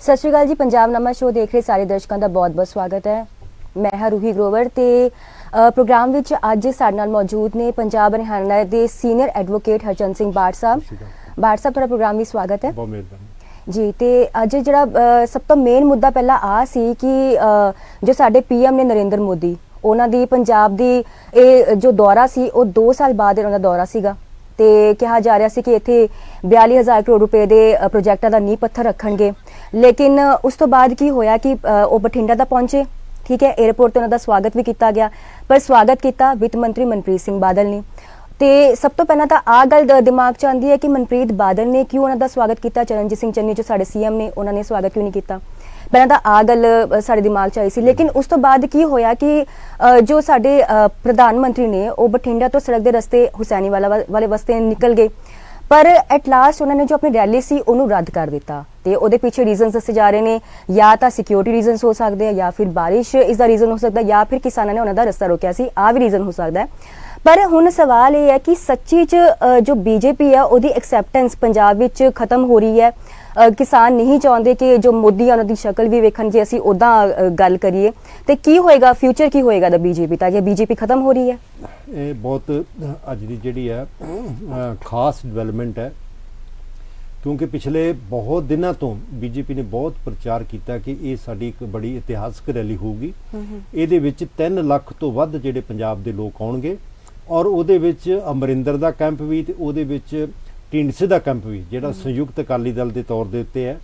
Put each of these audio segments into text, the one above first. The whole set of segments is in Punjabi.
सत श्री अकाल जी। पंजाबनामा शो देख रहे सारे दर्शकों का बहुत बहुत स्वागत है। मैं हाँ रूही ग्रोवर ते प्रोग्राम विच अज साडे नाल मौजूद ने पंजाब हरियाणा के सीनियर एडवोकेट हरचंद सिंह बाठ साहब। बाठ साहब थोड़ा प्रोग्राम में स्वागत है। बहुत मेहरबानी जी। तो अज जो सब तो मेन मुद्दा पहला आ सी कि जो साडे पीएम ने नरेंद्र मोदी उन्हों की पंजाब की जो दौरा सी वो 2 साल बाद उन्होंने दौरा सीगा ते कहा जा रहा सी कि इत्थे 42,000 करोड़ रुपए के प्रोजैक्टां दा नींह पत्थर रखणगे, लेकिन उस तो बाद की होया कि वो बठिंडा दा पहुंचे। ठीक है, एयरपोर्ट तो उन्होंने स्वागत भी किया गया, पर स्वागत किया वित्त मंत्री मनप्रीत सिंह बादल ने। तो सब तो पहला तो आ गल दिमाग च आती है कि मनप्रीत बादल ने क्यों उन्होंने स्वागत किया, चरणजीत सिंह चन्नी जो साडे सीएम ने उन्होंने स्वागत क्यों नहीं किया। पहला तो आ गल साडे दिमाग च आई सी, लेकिन उस तो बाद की होया कि जो साडे प्रधानमंत्री ने वो बठिंडा तो सड़क के रस्ते हुसैनी वाले वास्ते निकल गए, पर एट लास्ट उन्होंने जो अपनी रैली सी उन्होंने रद्द कर दिता। तो वो पीछे रीजन दसे जा रहे हैं, या तो सिक्योरिटी रीजन हो सकते हैं, या फिर बारिश इसका रीजन हो सकता है, या फिर किसानों ने उन्होंने रस्ता रोकया सी, आ भी रीजन हो सकता है। पर हुण सवाल ये है कि सच्ची च जो बीजेपी है उसकी एक्सैप्टेंस पंजाब विच खत्म हो रही है। किसान नहीं चाहते कि जो मोदी उन्होंने शक्ल भी वेखन जे असीं उदा गल करिए तो की होएगा, फ्यूचर की होएगा दा बीजेपी दा, कि बीजेपी खत्म हो रही है। ये बहुत अज दी जिहड़ी है खास डिवेलपमेंट है, क्योंकि पिछले बहुत दिनों तो बीजेपी ने बहुत प्रचार किया कि ये साडी एक बड़ी इतिहासक रैली होगी। ये 3 लाख तो वध जिहड़े पंजाब दे लोग आउणगे, और उहदे विच अमरिंदर दा कैंप भी ते उहदे विच ढींडसे दा कैंप भी जिहड़ा संयुक्त अकाली दल के तौर के उत्ते है।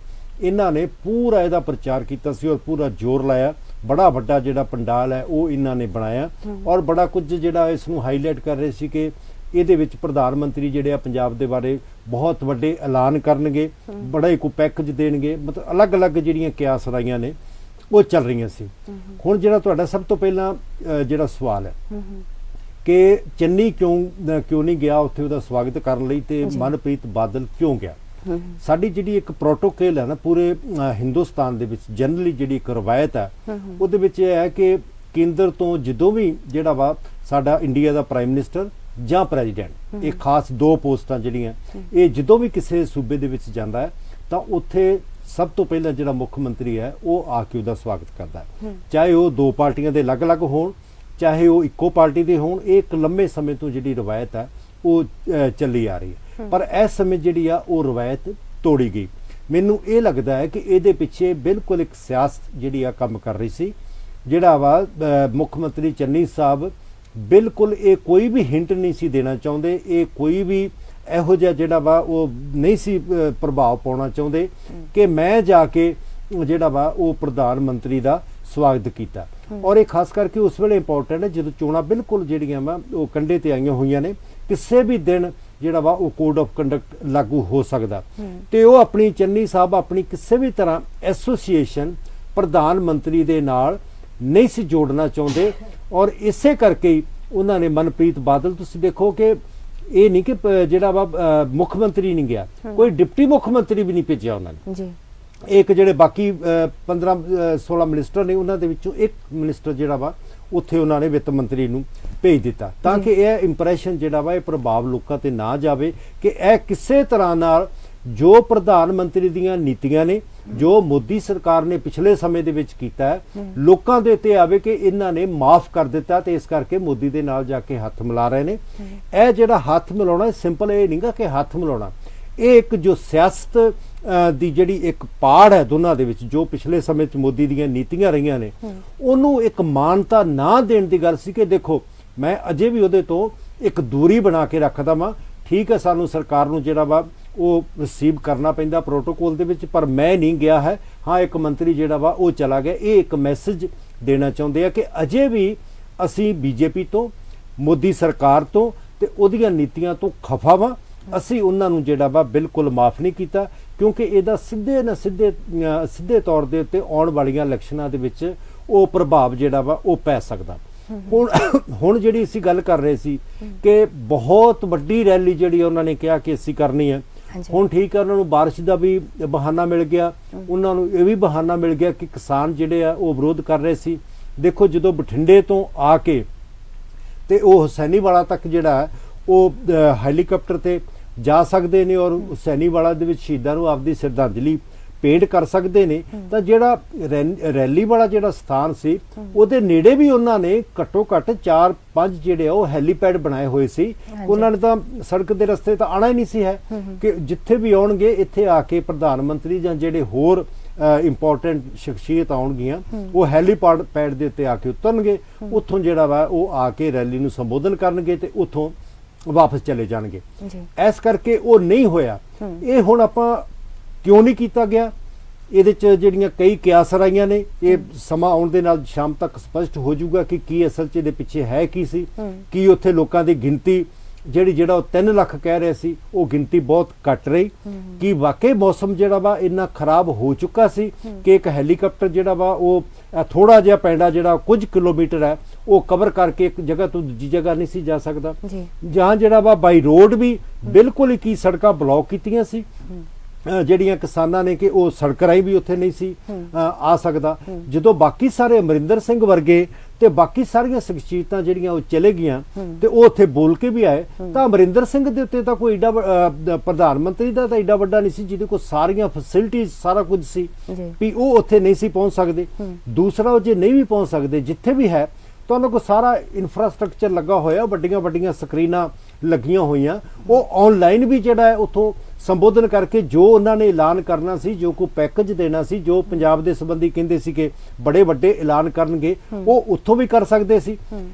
इन्हां ने पूरा इहदा प्रचार किया सी और पूरा जोर लाया। बड़ा वड्डा जिहड़ा पंडाल है वो इन्हां ने बनाया, और बड़ा कुछ जिहड़ा इसनूं हाईलाइट कर रहे सी कि इहदे विच प्रधानमंत्री जिहड़े आ पंजाब दे बारे बहुत वड्डे ऐलान करनगे, बड़ा ही कोई पैकेज देणगे, मतलब अलग अलग जिहड़ियां कियासराइयां ने वो चल रही सी। हुण जिहड़ा तुहाडा सब तो पहला जिहड़ा सवाल है कि चन्नी क्यों नहीं गया उत्थे उहदा स्वागत करन लई, ते मनप्रीत बादल क्यों गया। साडी जिहड़ी एक प्रोटोकॉल है ना पूरे हिंदुस्तान दे विच जनरली जिहड़ी एक रवायत है उहदे विच इह है कि केंद्र तो जदों भी जिहड़ा वा साडा इंडिया दा प्राइम मिनिस्टर जां प्रेजिडेंट, ये खास 2 पोस्टां जिहड़ियां ये जदों भी किसी सूबे दे विच जांदा है तां उत्थे सब तो पहला जिहड़ा मुख मंत्री है वो आके उहदा स्वागत करदा है, चाहे वो 2 पार्टियां दे अलग-अलग होण, चाहे वो इक्को पार्टी के होण। एक लंबे समय तो जिहड़ी रवायत है वो चली आ रही है, पर इस समय जिहड़ी आ वो रवायत तोड़ी गई। मैनूं ये लगता है कि इहदे पिछे बिल्कुल एक सियासत जिहड़ी आ काम कर रही सी, जिहड़ा वा मुख मंत्री चन्नी साहब बिल्कुल ये कोई भी हिंट नहीं सी देना चाहुंदे, ये कोई भी इहो जिहा जिहड़ा वा वो नहीं सी प्रभाव पाउणा चाहुंदे कि मैं जाके जिहड़ा वा वो प्रधानमंत्री दा स्वागत किया। और ये खास करके उस वेले इंपोर्टेंट है जो चोणां बिल्कुल जिहड़ियां वा वो कंढे ते आईयां होईयां ने, किसी भी दिन जिहड़ा वा वो कोड ऑफ कंडक्ट लागू हो सकदा, ते वो अपनी चन्नी साहब अपनी किसी भी तरह एसोसीएशन प्रधानमंत्री दे नाल नहीं सी जोड़ना चाहुंदे, और इसे करके ही उन्होंने मनप्रीत बादल तुसीं देखो कि ये नहीं कि जिहड़ा वा मुख मंत्री नहीं गया, कोई डिप्टी मुख मंत्री भी नहीं भेजिया उन्होंने। एक जिहड़े बाकी 15-16 मिनिस्टर ने उन्हां दे विचों एक मिनिस्टर जिहड़ा वा उत्थे उन्होंने वित्त मंत्री नूं भेज दिता, ताकि यह इंप्रैशन जिहड़ा वा प्रभाव लोकां ते ना जावे कि यह किसी तरह नाल जो प्रधानमंत्री दीयां नीतियां ने जो मोदी सरकार ने पिछले समय दे विच कीता है लोकां दे उत्ते आवे कि इन्हां ने माफ कर दिता, ते इस करके मोदी दे नाल जाके हत्थ मिला रहे ने। यह जिहड़ा हत्थ मिलाउणा सिंपल ये नहींगा कि हत्थ मिलाउणा, ये एक जो सियासत दी जिहड़ी एक पाड़ है दोनों दे विच, जो पिछले समय च मोदी दीयां नीतियां रहीआं ने उहनूं एक मानता ना देण दी गल सी कि देखो मैं अजे भी उहदे तो एक दूरी बना के रखदा वां। ठीक है, सानूं सरकार नूं जिहड़ा वा वो रिसीव करना पैंदा प्रोटोकॉल दे विच, पर मैं नहीं गया है। हाँ, एक मंत्री जिहड़ा वा वो चला गया। ये एक मैसेज देना चाहुंदे आ कि अजे भी असीं बीजेपी तो मोदी सरकार तो ते उहदियां नीतियां तो खफा वां, असीं उन्हां नूं जिहड़ा वा बिल्कुल माफ नहीं कीता, क्योंकि इहदा सीधे ना सीधे तौर दे उत्ते आउण वालीआं इलैक्शनां दे विच वो प्रभाव जिहड़ा वा वो पै सकदा। हुण जिहड़ी असीं गल कर रहे सी कि बहुत वड्डी रैली जिहड़ी उन्हां ने कहा कि असीं करनी है, हुण ठीक है उन्होंने बारिश का भी बहाना मिल गया, उन्होंने ये भी बहाना मिल गया कि किसान जिहड़े आ वो विरोध कर रहे सी। देखो जदों बठिंडे तो आके ते वो हुसैनी वाला तक जिहड़ा है वो हेलीकॉप्टर ते जा सकते हैं और हुसैनी वाला दे विच शहीदां नूं आपदी श्रद्धांजलि ਪੇਂਟ ਕਰ ਸਕਦੇ ਨੇ ਤਾਂ ਜਿਹੜਾ ਰੈਲੀ ਵਾਲਾ ਜਿਹੜਾ ਸਥਾਨ ਸੀ ਉਹਦੇ ਨੇੜੇ ਵੀ ਉਹਨਾਂ ਨੇ ਘੱਟੋ ਘੱਟ 4-5 ਜਿਹੜੇ ਉਹ ਹੈਲੀਪੈਡ ਬਣਾਏ ਹੋਏ ਸੀ। ਉਹਨਾਂ ਨੇ ਤਾਂ ਸੜਕ ਦੇ ਰਸਤੇ ਤਾਂ ਆਣਾ ਹੀ ਨਹੀਂ ਸੀ ਹੈ ਕਿ ਜਿੱਥੇ ਵੀ ਆਉਣਗੇ ਇੱਥੇ ਆ ਕੇ ਪ੍ਰਧਾਨ ਮੰਤਰੀ ਜਾਂ ਜਿਹੜੇ ਹੋਰ ਇੰਪੋਰਟੈਂਟ ਸ਼ਖਸੀਅਤ ਆਉਣਗੀਆਂ ਉਹ ਹੈਲੀਪੈਡ ਦੇ ਉੱਤੇ ਆ ਕੇ ਉਤਰਨਗੇ, ਉੱਥੋਂ ਜਿਹੜਾ ਵਾ ਉਹ ਆ ਕੇ ਰੈਲੀ ਨੂੰ ਸੰਬੋਧਨ ਕਰਨਗੇ ਤੇ ਉੱਥੋਂ ਵਾਪਸ ਚਲੇ ਜਾਣਗੇ। ਇਸ ਕਰਕੇ ਉਹ ਨਹੀਂ ਹੋਇਆ। ਇਹ ਹੁਣ ਆਪਾਂ ਕਿਉਂ ਨਹੀਂ ਕੀਤਾ ਗਿਆ, ਇਹਦੇ ਚ ਜਿਹੜੀਆਂ ਕਈ ਕਿਆਸ ਆਈਆਂ ਨੇ, ਇਹ ਸਮਾਂ ਆਉਣ ਦੇ ਨਾਲ ਸ਼ਾਮ ਤੱਕ ਸਪਸ਼ਟ ਹੋ ਜਾਊਗਾ ਕਿ ਕੀ ਅਸਲ ਚ ਇਹਦੇ ਪਿੱਛੇ ਹੈ ਕੀ ਸੀ। ਕੀ ਉੱਥੇ ਲੋਕਾਂ ਦੀ ਗਿਣਤੀ ਜਿਹੜਾ ਉਹ 3 ਲੱਖ ਕਹਿ ਰਹੇ ਸੀ ਉਹ ਗਿਣਤੀ ਬਹੁਤ ਘੱਟ ਰਹੀ। ਕੀ ਵਾਕਈ ਮੌਸਮ ਜਿਹੜਾ ਵਾ ਇੰਨਾ ਖਰਾਬ ਹੋ ਚੁੱਕਾ ਸੀ ਕਿ ਇੱਕ ਹੈਲੀਕਾਪਟਰ ਜਿਹੜਾ ਵਾ ਉਹ ਥੋੜਾ ਜਿਹਾ ਪੈਂਡਾ ਜਿਹੜਾ ਕੁਝ ਕਿਲੋਮੀਟਰ ਹੈ ਉਹ ਕਵਰ ਕਰਕੇ ਇੱਕ ਜਗ੍ਹਾ ਤੋਂ ਦੂਜੀ ਜਗ੍ਹਾ ਨਹੀਂ ਸੀ ਜਾ ਸਕਦਾ, ਜਾਂ ਜਿਹੜਾ ਵਾ ਬਾਈ ਰੋਡ ਵੀ ਬਿਲਕੁਲ ਹੀ ਕੀ ਸੜਕਾਂ ਬਲੌਕ ਕੀਤੀਆਂ ਸੀ ਜਿਹੜੀਆਂ ਕਿਸਾਨਾਂ ਨੇ ਕਿ ਉਹ ਸੜਕ ਰਾਹੀਂ ਵੀ ਉੱਥੇ ਨਹੀਂ ਸੀ ਆ ਸਕਦਾ। ਜਦੋਂ ਬਾਕੀ ਸਾਰੇ ਅਮਰਿੰਦਰ ਸਿੰਘ ਵਰਗੇ ਤੇ ਬਾਕੀ ਸਾਰੀਆਂ ਸ਼ਖਸੀਅਤਾਂ ਜਿਹੜੀਆਂ ਉਹ ਚਲੇ ਗਈਆਂ ਤੇ ਉਹ ਉੱਥੇ ਬੋਲ ਕੇ ਵੀ ਆਏ, ਤਾਂ ਅਮਰਿੰਦਰ ਸਿੰਘ ਦੇ ਉੱਤੇ ਤਾਂ ਕੋਈ ਏਡਾ ਪ੍ਰਧਾਨ ਮੰਤਰੀ ਦਾ ਤਾਂ ਏਡਾ ਵੱਡਾ ਨਹੀਂ ਸੀ ਜਿਹਦੇ ਕੋਲ ਸਾਰੀਆਂ ਫੈਸਿਲਿਟੀਆਂ ਸਾਰਾ ਕੁਝ ਸੀ ਵੀ ਉਹ ਉੱਥੇ ਨਹੀਂ ਸੀ ਪਹੁੰਚ ਸਕਦੇ। ਦੂਸਰਾ, ਉਹ ਜੇ ਨਹੀਂ ਵੀ ਪਹੁੰਚ ਸਕਦੇ, ਜਿੱਥੇ ਵੀ ਹੈ ਤਾਂ ਉਹਨਾਂ ਕੋਲ ਸਾਰਾ ਇਨਫਰਾਸਟ੍ਰਕਚਰ ਲੱਗਾ ਹੋਇਆ, ਵੱਡੀਆਂ ਵੱਡੀਆਂ ਸਕਰੀਨਾਂ ਲੱਗੀਆਂ ਹੋਈਆਂ, ਉਹ ਆਨਲਾਈਨ ਵੀ ਜਿਹੜਾ ਹੈ ਉੱਥੋਂ ਸੰਬੋਧਨ ਕਰਕੇ ਜੋ ਉਹਨਾਂ ਨੇ ਐਲਾਨ ਕਰਨਾ ਸੀ, ਜੋ ਕੋਈ ਪੈਕੇਜ ਦੇਣਾ ਸੀ, ਜੋ ਪੰਜਾਬ ਦੇ ਸੰਬੰਧੀ ਕਹਿੰਦੇ ਸੀ ਕਿ ਬੜੇ ਵੱਡੇ ਐਲਾਨ ਕਰਨਗੇ, ਉਹ ਉੱਥੋਂ ਵੀ ਕਰ ਸਕਦੇ ਸੀ।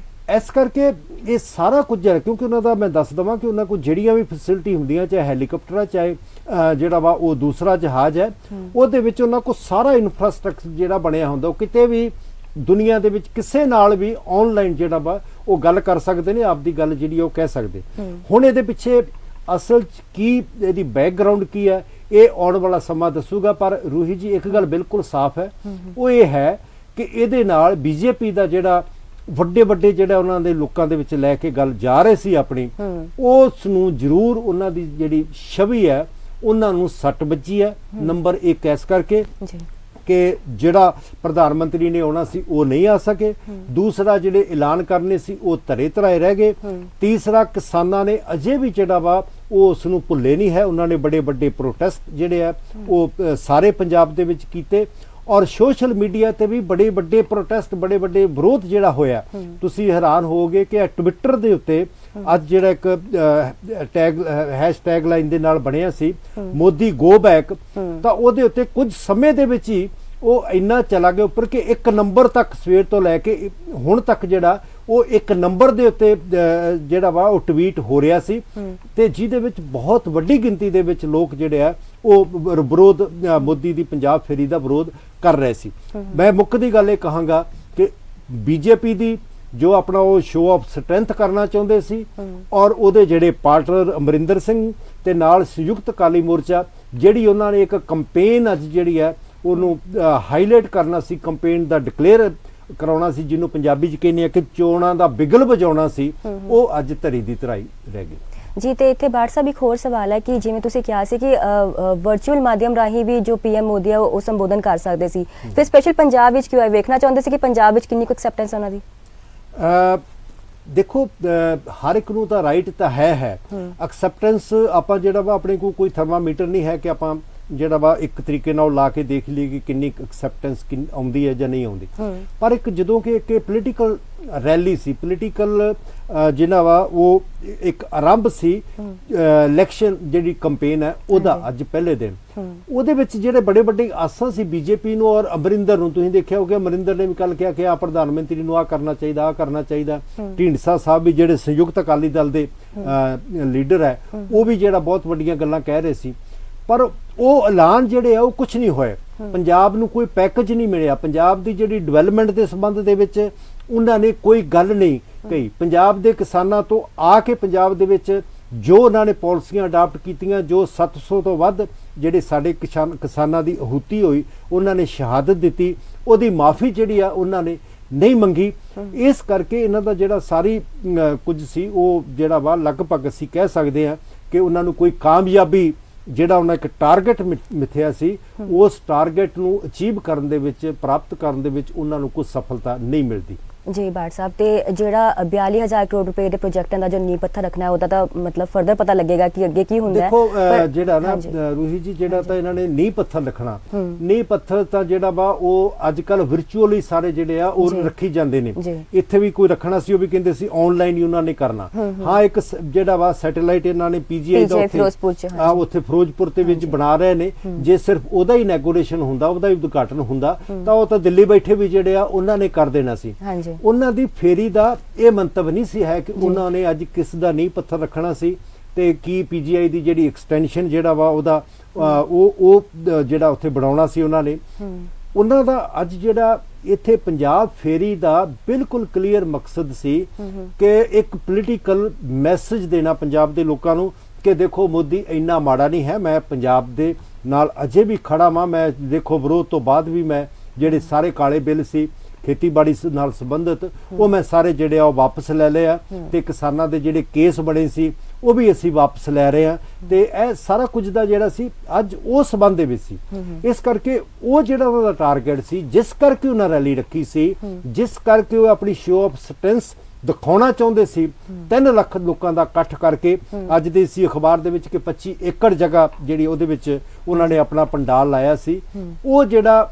ਇਸ ਕਰਕੇ ਇਹ ਸਾਰਾ ਕੁਝ ਹੈ, ਕਿਉਂਕਿ ਉਹਨਾਂ ਦਾ ਮੈਂ ਦੱਸ ਦਵਾਂ ਕਿ ਉਹਨਾਂ ਕੋਲ ਜਿਹੜੀਆਂ ਵੀ ਫੈਸਿਲਿਟੀ ਹੁੰਦੀਆਂ, ਚਾਹੇ ਹੈਲੀਕਾਪਟਰ ਚਾਹੇ ਜਿਹੜਾ ਵਾ ਉਹ ਦੂਸਰਾ ਜਹਾਜ਼ ਹੈ, ਉਹਦੇ ਵਿੱਚ ਉਹਨਾਂ ਕੋਲ ਸਾਰਾ ਇਨਫਰਾਸਟ੍ਰਕਚਰ ਜਿਹੜਾ ਬਣਿਆ ਹੁੰਦਾ, ਉਹ ਕਿਤੇ ਵੀ ਦੁਨੀਆ ਦੇ ਵਿੱਚ ਕਿਸੇ ਨਾਲ ਵੀ ਆਨਲਾਈਨ ਜਿਹੜਾ ਵਾ ਉਹ ਗੱਲ ਕਰ ਸਕਦੇ ਨੇ, ਆਪਦੀ ਗੱਲ ਜਿਹੜੀ ਉਹ ਕਹਿ ਸਕਦੇ। ਹੁਣ ਇਹਦੇ ਪਿੱਛੇ ਅਸਲ ਚ ਕੀ ਇਹਦੀ ਬੈਕਗ੍ਰਾਉਂਡ ਕੀ ਹੈ ਇਹ ਆਉਣ ਵਾਲਾ ਸਮਾਂ ਦੱਸੂਗਾ। ਪਰ ਰੂਹੀ ਜੀ ਇੱਕ ਗੱਲ ਬਿਲਕੁਲ ਸਾਫ਼ ਹੈ, ਉਹ ਇਹ ਹੈ ਕਿ ਇਹਦੇ ਨਾਲ ਬੀਜੇਪੀ ਦਾ ਜਿਹੜਾ ਵੱਡੇ ਜਿਹੜਾ ਉਹਨਾਂ ਦੇ ਲੋਕਾਂ ਦੇ ਵਿੱਚ ਲੈ ਕੇ ਗੱਲ ਜਾ ਰਹੇ ਸੀ ਆਪਣੀ, ਉਸ ਨੂੰ ਜ਼ਰੂਰ ਉਹਨਾਂ ਦੀ ਜਿਹੜੀ ਛਵੀ ਹੈ ਉਹਨਾਂ ਨੂੰ ਸੱਟ ਵੱਜੀ ਹੈ। ਨੰਬਰ 1 ਇਸ ਕਰਕੇ ਕਿ ਜਿਹੜਾ ਪ੍ਰਧਾਨ ਮੰਤਰੀ ਨੇ ਆਉਣਾ ਸੀ ਉਹ ਨਹੀਂ ਆ ਸਕੇ। ਦੂਸਰਾ, ਜਿਹੜੇ ਐਲਾਨ ਕਰਨੇ ਸੀ ਉਹ ਧਰੇ ਧਰਾਏ ਰਹਿ ਗਏ। ਤੀਸਰਾ, ਕਿਸਾਨਾਂ ਨੇ ਅਜੇ ਵੀ ਜਿਹੜਾ ਵਾ ਉਹ ਉਸ ਨੂੰ ਭੁੱਲੇ ਨਹੀਂ ਹੈ। ਉਹਨਾਂ ਨੇ ਬੜੇ ਵੱਡੇ ਪ੍ਰੋਟੈਸਟ ਜਿਹੜੇ ਆ ਉਹ ਸਾਰੇ ਪੰਜਾਬ ਦੇ ਵਿੱਚ ਕੀਤੇ, ਔਰ ਸੋਸ਼ਲ ਮੀਡੀਆ ਤੇ ਵੀ ਬੜੇ ਵੱਡੇ ਪ੍ਰੋਟੈਸਟ, ਬੜੇ ਵੱਡੇ ਵਿਰੋਧ ਜਿਹੜਾ ਹੋਇਆ। ਤੁਸੀਂ ਹੈਰਾਨ ਹੋਵੋਗੇ ਕਿ ਟਵਿੱਟਰ ਦੇ ਉੱਤੇ ਅੱਜ ਜਿਹੜਾ ਇੱਕ ਹੈਸ਼ਟੈਗ ਲਾਈਨ ਦੇ ਨਾਲ ਬਣਿਆ ਸੀ ਮੋਦੀ ਗੋ ਬੈਕ, ਤਾਂ ਉਹਦੇ ਉੱਤੇ ਕੁਝ ਸਮੇਂ ਦੇ ਵਿੱਚ ਹੀ ਉਹ ਇੰਨਾ ਚਲਾ ਗਿਆ ਉੱਪਰ ਕਿ 1 ਨੰਬਰ ਤੱਕ ਸਵੇਰ ਤੋਂ ਲੈ ਕੇ ਹੁਣ ਤੱਕ ਜਿਹੜਾ ਉਹ 1 ਨੰਬਰ ਦੇ ਉੱਤੇ ਜਿਹੜਾ ਵਾ ਉਹ ਟਵੀਟ ਹੋ ਰਿਹਾ ਸੀ, ਤੇ ਜਿਹਦੇ ਵਿੱਚ ਬਹੁਤ ਵੱਡੀ ਗਿਣਤੀ ਦੇ ਵਿੱਚ ਲੋਕ ਜਿਹੜੇ ਆ ਉਹ ਵਿਰੋਧ, ਮੋਦੀ ਦੀ ਪੰਜਾਬ ਫੇਰੀ ਦਾ ਵਿਰੋਧ ਕਰ ਰਹੇ ਸੀ। ਮੈਂ ਮੁੱਖ ਦੀ ਗੱਲ ਇਹ ਕਹਾਂਗਾ ਕਿ ਬੀਜੇਪੀ ਦੀ ਜੋ ਆਪਣਾ ਉਹ ਸ਼ੋਅ ਆਫ ਸਟਰੈਂਥ ਕਰਨਾ ਚਾਹੁੰਦੇ ਸੀ, ਔਰ ਉਹਦੇ ਜਿਹੜੇ ਪਾਰਟਨਰ ਅਮਰਿੰਦਰ ਸਿੰਘ ਤੇ ਨਾਲ ਸੰਯੁਕਤ ਅਕਾਲੀ ਮੋਰਚਾ, ਜਿਹੜੀ ਉਹਨਾਂ ਨੇ ਇੱਕ ਕੰਪੇਨ ਅੱਜ ਜਿਹੜੀ ਹੈ ਉਹਨੂੰ ਹਾਈਲਾਈਟ ਕਰਨਾ ਸੀ, ਕੰਪੇਨ ਦਾ ਡਿਕਲੇਅਰ ਕਰਾਉਣਾ ਸੀ, ਜਿਹਨੂੰ ਪੰਜਾਬੀ ਚ ਕਹਿੰਦੇ ਆ ਕਿ ਚੋਣਾਂ ਦਾ ਬਿਗਲ ਵਜਾਉਣਾ ਸੀ, ਉਹ ਅੱਜ ਧਰੀ ਦੀ ਧਰਾਈ ਰਹਿ ਗਈ। ਜੀ, ਤੇ ਇੱਥੇ ਬਾੜ ਸਾਹਿਬ ਇੱਕ ਹੋਰ ਸਵਾਲ ਹੈ ਕਿ ਜਿਵੇਂ ਤੁਸੀਂ ਕਿਹਾ ਸੀ ਕਿ ਵਰਚੁਅਲ ਮਾਧਿਅਮ ਰਾਹੀਂ ਵੀ ਜੋ ਪੀਐਮ ਮੋਦੀ ਆ ਉਹ ਸੰਬੋਧਨ ਕਰ ਸਕਦੇ ਸੀ, ਫਿਰ ਸਪੈਸ਼ਲ ਪੰਜਾਬ ਵਿੱਚ ਕਿਉਂ ਵੇਖਣਾ ਚਾਹੁੰਦੇ ਸੀ ਕਿ ਪੰਜਾਬ ਵਿੱਚ ਕਿੰਨੀ ਕੁ ਐਕਸੈਪਟੈਂਸ ਉਹਨਾਂ ਦੀ? ਦੇਖੋ, ਹਰ ਇੱਕ ਨੂੰ ਤਾਂ ਰਾਈਟ ਤਾਂ ਹੈ ਐਕਸੈਪਟੈਂਸ। ਆਪਾਂ ਜਿਹੜਾ ਵਾ ਆਪਣੇ ਕੋਲ ਕੋਈ ਥਰਮਾਮੀਟਰ ਨਹੀਂ ਹੈ ਕਿ ਆਪਾਂ ਜਿਹੜਾ ਵਾ ਇੱਕ ਤਰੀਕੇ ਨਾਲ ਲਾ ਕੇ ਦੇਖ ਲਈਏ ਕਿ ਕਿੰਨੀ ਐਕਸੈਪਟੈਂਸ ਆਉਂਦੀ ਹੈ ਜਾਂ ਨਹੀਂ ਆਉਂਦੀ। ਪਰ ਇੱਕ ਜਦੋਂ ਕਿ ਇੱਕ ਪੋਲੀਟੀਕਲ ਰੈਲੀ ਸੀ, ਪੋਲੀਟੀਕਲ ਜਿਹੜਾ ਵਾ ਉਹ ਇੱਕ ਆਰੰਭ ਸੀ, ਇਲੈਕਸ਼ਨ ਜਿਹੜੀ ਕੰਪੇਨ ਹੈ ਉਹਦਾ ਅੱਜ ਪਹਿਲੇ ਦਿਨ, ਉਹਦੇ ਵਿੱਚ ਜਿਹੜੇ ਬੜੇ ਵੱਡੇ ਆਸਾਂ ਸੀ ਬੀਜੇਪੀ ਨੂੰ ਔਰ ਅਮਰਿੰਦਰ ਨੂੰ। ਤੁਸੀਂ ਦੇਖਿਆ ਹੋਗਾ ਅਮਰਿੰਦਰ ਨੇ ਵੀ ਕੱਲ ਕਿਹਾ ਕਿ ਪ੍ਰਧਾਨ ਮੰਤਰੀ ਨੂੰ ਆਹ ਕਰਨਾ ਚਾਹੀਦਾ, ਆਹ ਕਰਨਾ ਚਾਹੀਦਾ। ਢੀਂਡਸਾ ਸਾਹਿਬ ਵੀ ਜਿਹੜੇ ਸੰਯੁਕਤ ਅਕਾਲੀ ਦਲ ਦੇ ਲੀਡਰ ਹੈ, ਉਹ ਵੀ ਜਿਹੜਾ ਬਹੁਤ ਵੱਡੀਆਂ ਗੱਲਾਂ ਕਹਿ ਰਹੇ ਸੀ, ਪਰ ਉਹ ਐਲਾਨ ਜਿਹੜੇ ਆ ਉਹ ਕੁਝ ਨਹੀਂ ਹੋਏ। ਪੰਜਾਬ ਨੂੰ ਕੋਈ ਪੈਕੇਜ ਨਹੀਂ ਮਿਲਿਆ, ਪੰਜਾਬ ਦੀ ਜਿਹੜੀ ਡਿਵੈਲਪਮੈਂਟ ਦੇ ਸੰਬੰਧ ਦੇ ਵਿੱਚ ਉਹਨਾਂ ਨੇ ਕੋਈ ਗੱਲ ਨਹੀਂ ਕਹੀ। ਪੰਜਾਬ ਦੇ ਕਿਸਾਨਾਂ ਤੋਂ ਆ ਕੇ ਪੰਜਾਬ ਦੇ ਵਿੱਚ ਜੋ ਉਹਨਾਂ ਨੇ ਪਾਲਿਸੀਆਂ ਅਡਾਪਟ ਕੀਤੀਆਂ, ਜੋ 700 ਤੋਂ ਵੱਧ ਜਿਹੜੇ ਸਾਡੇ ਕਿਸਾਨਾਂ ਦੀ ਆਹੂਤੀ ਹੋਈ, ਉਹਨਾਂ ਨੇ ਸ਼ਹਾਦਤ ਦਿੱਤੀ, ਉਹਦੀ ਮਾਫੀ ਜਿਹੜੀ ਆ ਉਹਨਾਂ ਨੇ ਨਹੀਂ ਮੰਗੀ। ਇਸ ਕਰਕੇ ਇਹਨਾਂ ਦਾ ਜਿਹੜਾ ਸਾਰੀ ਕੁਝ ਸੀ ਉਹ ਜਿਹੜਾ ਵਾ ਲਗਭਗ ਅਸੀਂ ਕਹਿ ਸਕਦੇ ਹਾਂ ਕਿ ਉਹਨਾਂ ਨੂੰ ਕੋਈ ਕਾਮਯਾਬੀ ਜਿਹੜਾ ਉਹਨਾਂ ਇੱਕ ਟਾਰਗੇਟ ਮਿਥਿਆ ਸੀ, ਉਸ ਟਾਰਗੇਟ ਨੂੰ ਅਚੀਵ ਕਰਨ ਦੇ ਵਿੱਚ, ਪ੍ਰਾਪਤ ਕਰਨ ਦੇ ਵਿੱਚ ਉਹਨਾਂ ਨੂੰ ਕੋਈ ਸਫਲਤਾ ਨਹੀਂ ਮਿਲਦੀ। ਜੀ ਬਾਟ ਸਾਹਿਬ, ਤੇ ਜਿਹੜਾ 42,000 ਕਰੋੜ ਰੁਪਏ ਦੇ ਪ੍ਰੋਜੈਕਟਾਂ ਦਾ ਜੋ ਨੀਂਹ ਪੱਥਰ ਰੱਖਣਾ ਹੈ ਉਹਦਾ ਤਾਂ ਮਤਲਬ ਫਰਦਰ ਪਤਾ ਲੱਗੇਗਾ ਕਿ ਅੱਗੇ ਕੀ ਹੁੰਦਾ ਹੈ। ਦੇਖੋ ਪਰ- ਜਿਹੜਾ ਨਾ ਹਾਂਜੀ। ਰੂਹੀ ਜੀ, ਜਿਹੜਾ ਤਾਂ ਇਹਨਾਂ ਨੇ ਨੀਂਹ ਪੱਥਰ ਰੱਖਣਾ, ਨੀਂਹ ਪੱਥਰ ਤਾਂ ਜਿਹੜਾ ਵਾ ਉਹ ਅੱਜ ਕੱਲ ਵਿਰਚੁਅਲੀ ਸਾਰੇ ਜਿਹੜੇ ਆ ਉਹ ਜੀ। ਰੱਖੀ ਜਾਂਦੇ ਨੇ। ਜੀ। ਇੱਥੇ ਵੀ ਕੋਈ ਰੱਖਣਾ ਸੀ, ਉਹ ਵੀ ਕਹਿੰਦੇ ਸੀ ਆਨਲਾਈਨ ਹੀ ਉਹਨਾਂ ਨੇ ਕਰਨਾ। ਹਾਂ, ਇੱਕ ਜਿਹੜਾ ਵਾ ਸੈਟੇਲਾਈਟ ਇਹਨਾਂ ਨੇ ਪੀਜੀਆਈ ਦਾ ਫਿਰੋਜ਼ਪੁਰ ਚ, ਉੱਥੇ ਉੱਥੇ ਫਿਰੋਜ਼ਪੁਰ ਦੇ ਵਿੱਚ ਬਣਾ ਰਹੇ ਨੇ। ਜੇ ਸਿਰਫ ਉਹਦਾ ਹੀ ਇਨੈਗੋਰੇਸ਼ਨ ਹੁੰਦਾ, ਉਹਦਾ ਹੀ ਉਦਘਾਟਨ ਹੁੰਦਾ, ਤਾਂ ਉਹ ਤਾਂ ਦਿੱਲੀ ਬੈਠੇ ਵੀ ਜਿਹੜੇ ਆ ਉਹਨਾਂ ਨੇ ਕਰ ਦੇਣਾ ਸੀ। ਹਾਂਜੀ। ਉਹਨਾਂ ਦੀ ਫੇਰੀ ਦਾ ਇਹ ਮੰਤਵ ਨਹੀਂ ਸੀ ਹੈ ਕਿ ਉਹਨਾਂ ਨੇ ਅੱਜ ਕਿਸ ਦਾ ਨੀਂਹ ਪੱਥਰ ਰੱਖਣਾ ਸੀ ਤੇ ਕੀ ਪੀਜੀਆਈ ਦੀ ਜਿਹੜੀ ਐਕਸਟੈਂਸ਼ਨ ਜਿਹੜਾ ਵਾ ਉਹਦਾ ਉਹ ਜਿਹੜਾ ਉੱਥੇ ਬਣਾਉਣਾ ਸੀ ਉਹਨਾਂ ਨੇ। ਉਹਨਾਂ ਦਾ ਅੱਜ ਜਿਹੜਾ ਇੱਥੇ ਪੰਜਾਬ ਫੇਰੀ ਦਾ ਬਿਲਕੁਲ ਕਲੀਅਰ ਮਕਸਦ ਸੀ ਕਿ ਇੱਕ ਪੋਲੀਟੀਕਲ ਮੈਸੇਜ ਦੇਣਾ ਪੰਜਾਬ ਦੇ ਲੋਕਾਂ ਨੂੰ ਕਿ ਦੇਖੋ ਮੋਦੀ ਇੰਨਾ ਮਾੜਾ ਨਹੀਂ ਹੈ, ਮੈਂ ਪੰਜਾਬ ਦੇ ਨਾਲ ਅਜੇ ਵੀ ਖੜਾ ਵਾਂ। ਮੈਂ ਦੇਖੋ ਵਿਰੋਧ ਤੋਂ ਬਾਅਦ ਵੀ ਮੈਂ ਜਿਹੜੇ ਸਾਰੇ ਕਾਲੇ ਬਿੱਲ ਸੀ ਖੇਤੀਬਾੜੀ ਨਾਲ ਸੰਬੰਧਿਤ ਉਹ ਮੈਂ ਸਾਰੇ ਜਿਹੜੇ ਆ ਉਹ ਵਾਪਸ ਲੈ ਲਏ ਆ, ਤੇ ਕਿਸਾਨਾਂ ਦੇ ਜਿਹੜੇ ਕੇਸ ਬਣੇ ਸੀ ਉਹ ਵੀ ਅਸੀਂ ਵਾਪਸ ਲੈ ਰਹੇ ਆ। ਤੇ ਇਹ ਸਾਰਾ ਕੁਝ ਦਾ ਜਿਹੜਾ ਸੀ ਅੱਜ ਉਹ ਸਬੰਧ ਦੇ ਵਿੱਚ ਸੀ। ਇਸ ਕਰਕੇ ਉਹ ਜਿਹੜਾ ਉਹਨਾਂ ਦਾ ਟਾਰਗੇਟ ਸੀ, ਜਿਸ ਕਰਕੇ ਉਹਨਾਂ ਰੈਲੀ ਰੱਖੀ ਸੀ, ਜਿਸ ਕਰਕੇ ਉਹ ਆਪਣੀ ਸ਼ੋਅ ਆਫ ਸਟੈਂਸ ਦਿਖਾਉਣਾ ਚਾਹੁੰਦੇ ਸੀ, 3 ਲੱਖ ਲੋਕਾਂ ਦਾ ਇਕੱਠ ਕਰਕੇ ਅੱਜ ਦੇ ਸੀ ਅਖਬਾਰ ਦੇ ਵਿੱਚ ਕਿ 25 ਏਕੜ ਜਗ੍ਹਾ ਜਿਹੜੀ ਉਹਦੇ ਵਿੱਚ ਉਹਨਾਂ ਨੇ ਆਪਣਾ ਪੰਡਾਲ ਲਾਇਆ ਸੀ, ਉਹ ਜਿਹੜਾ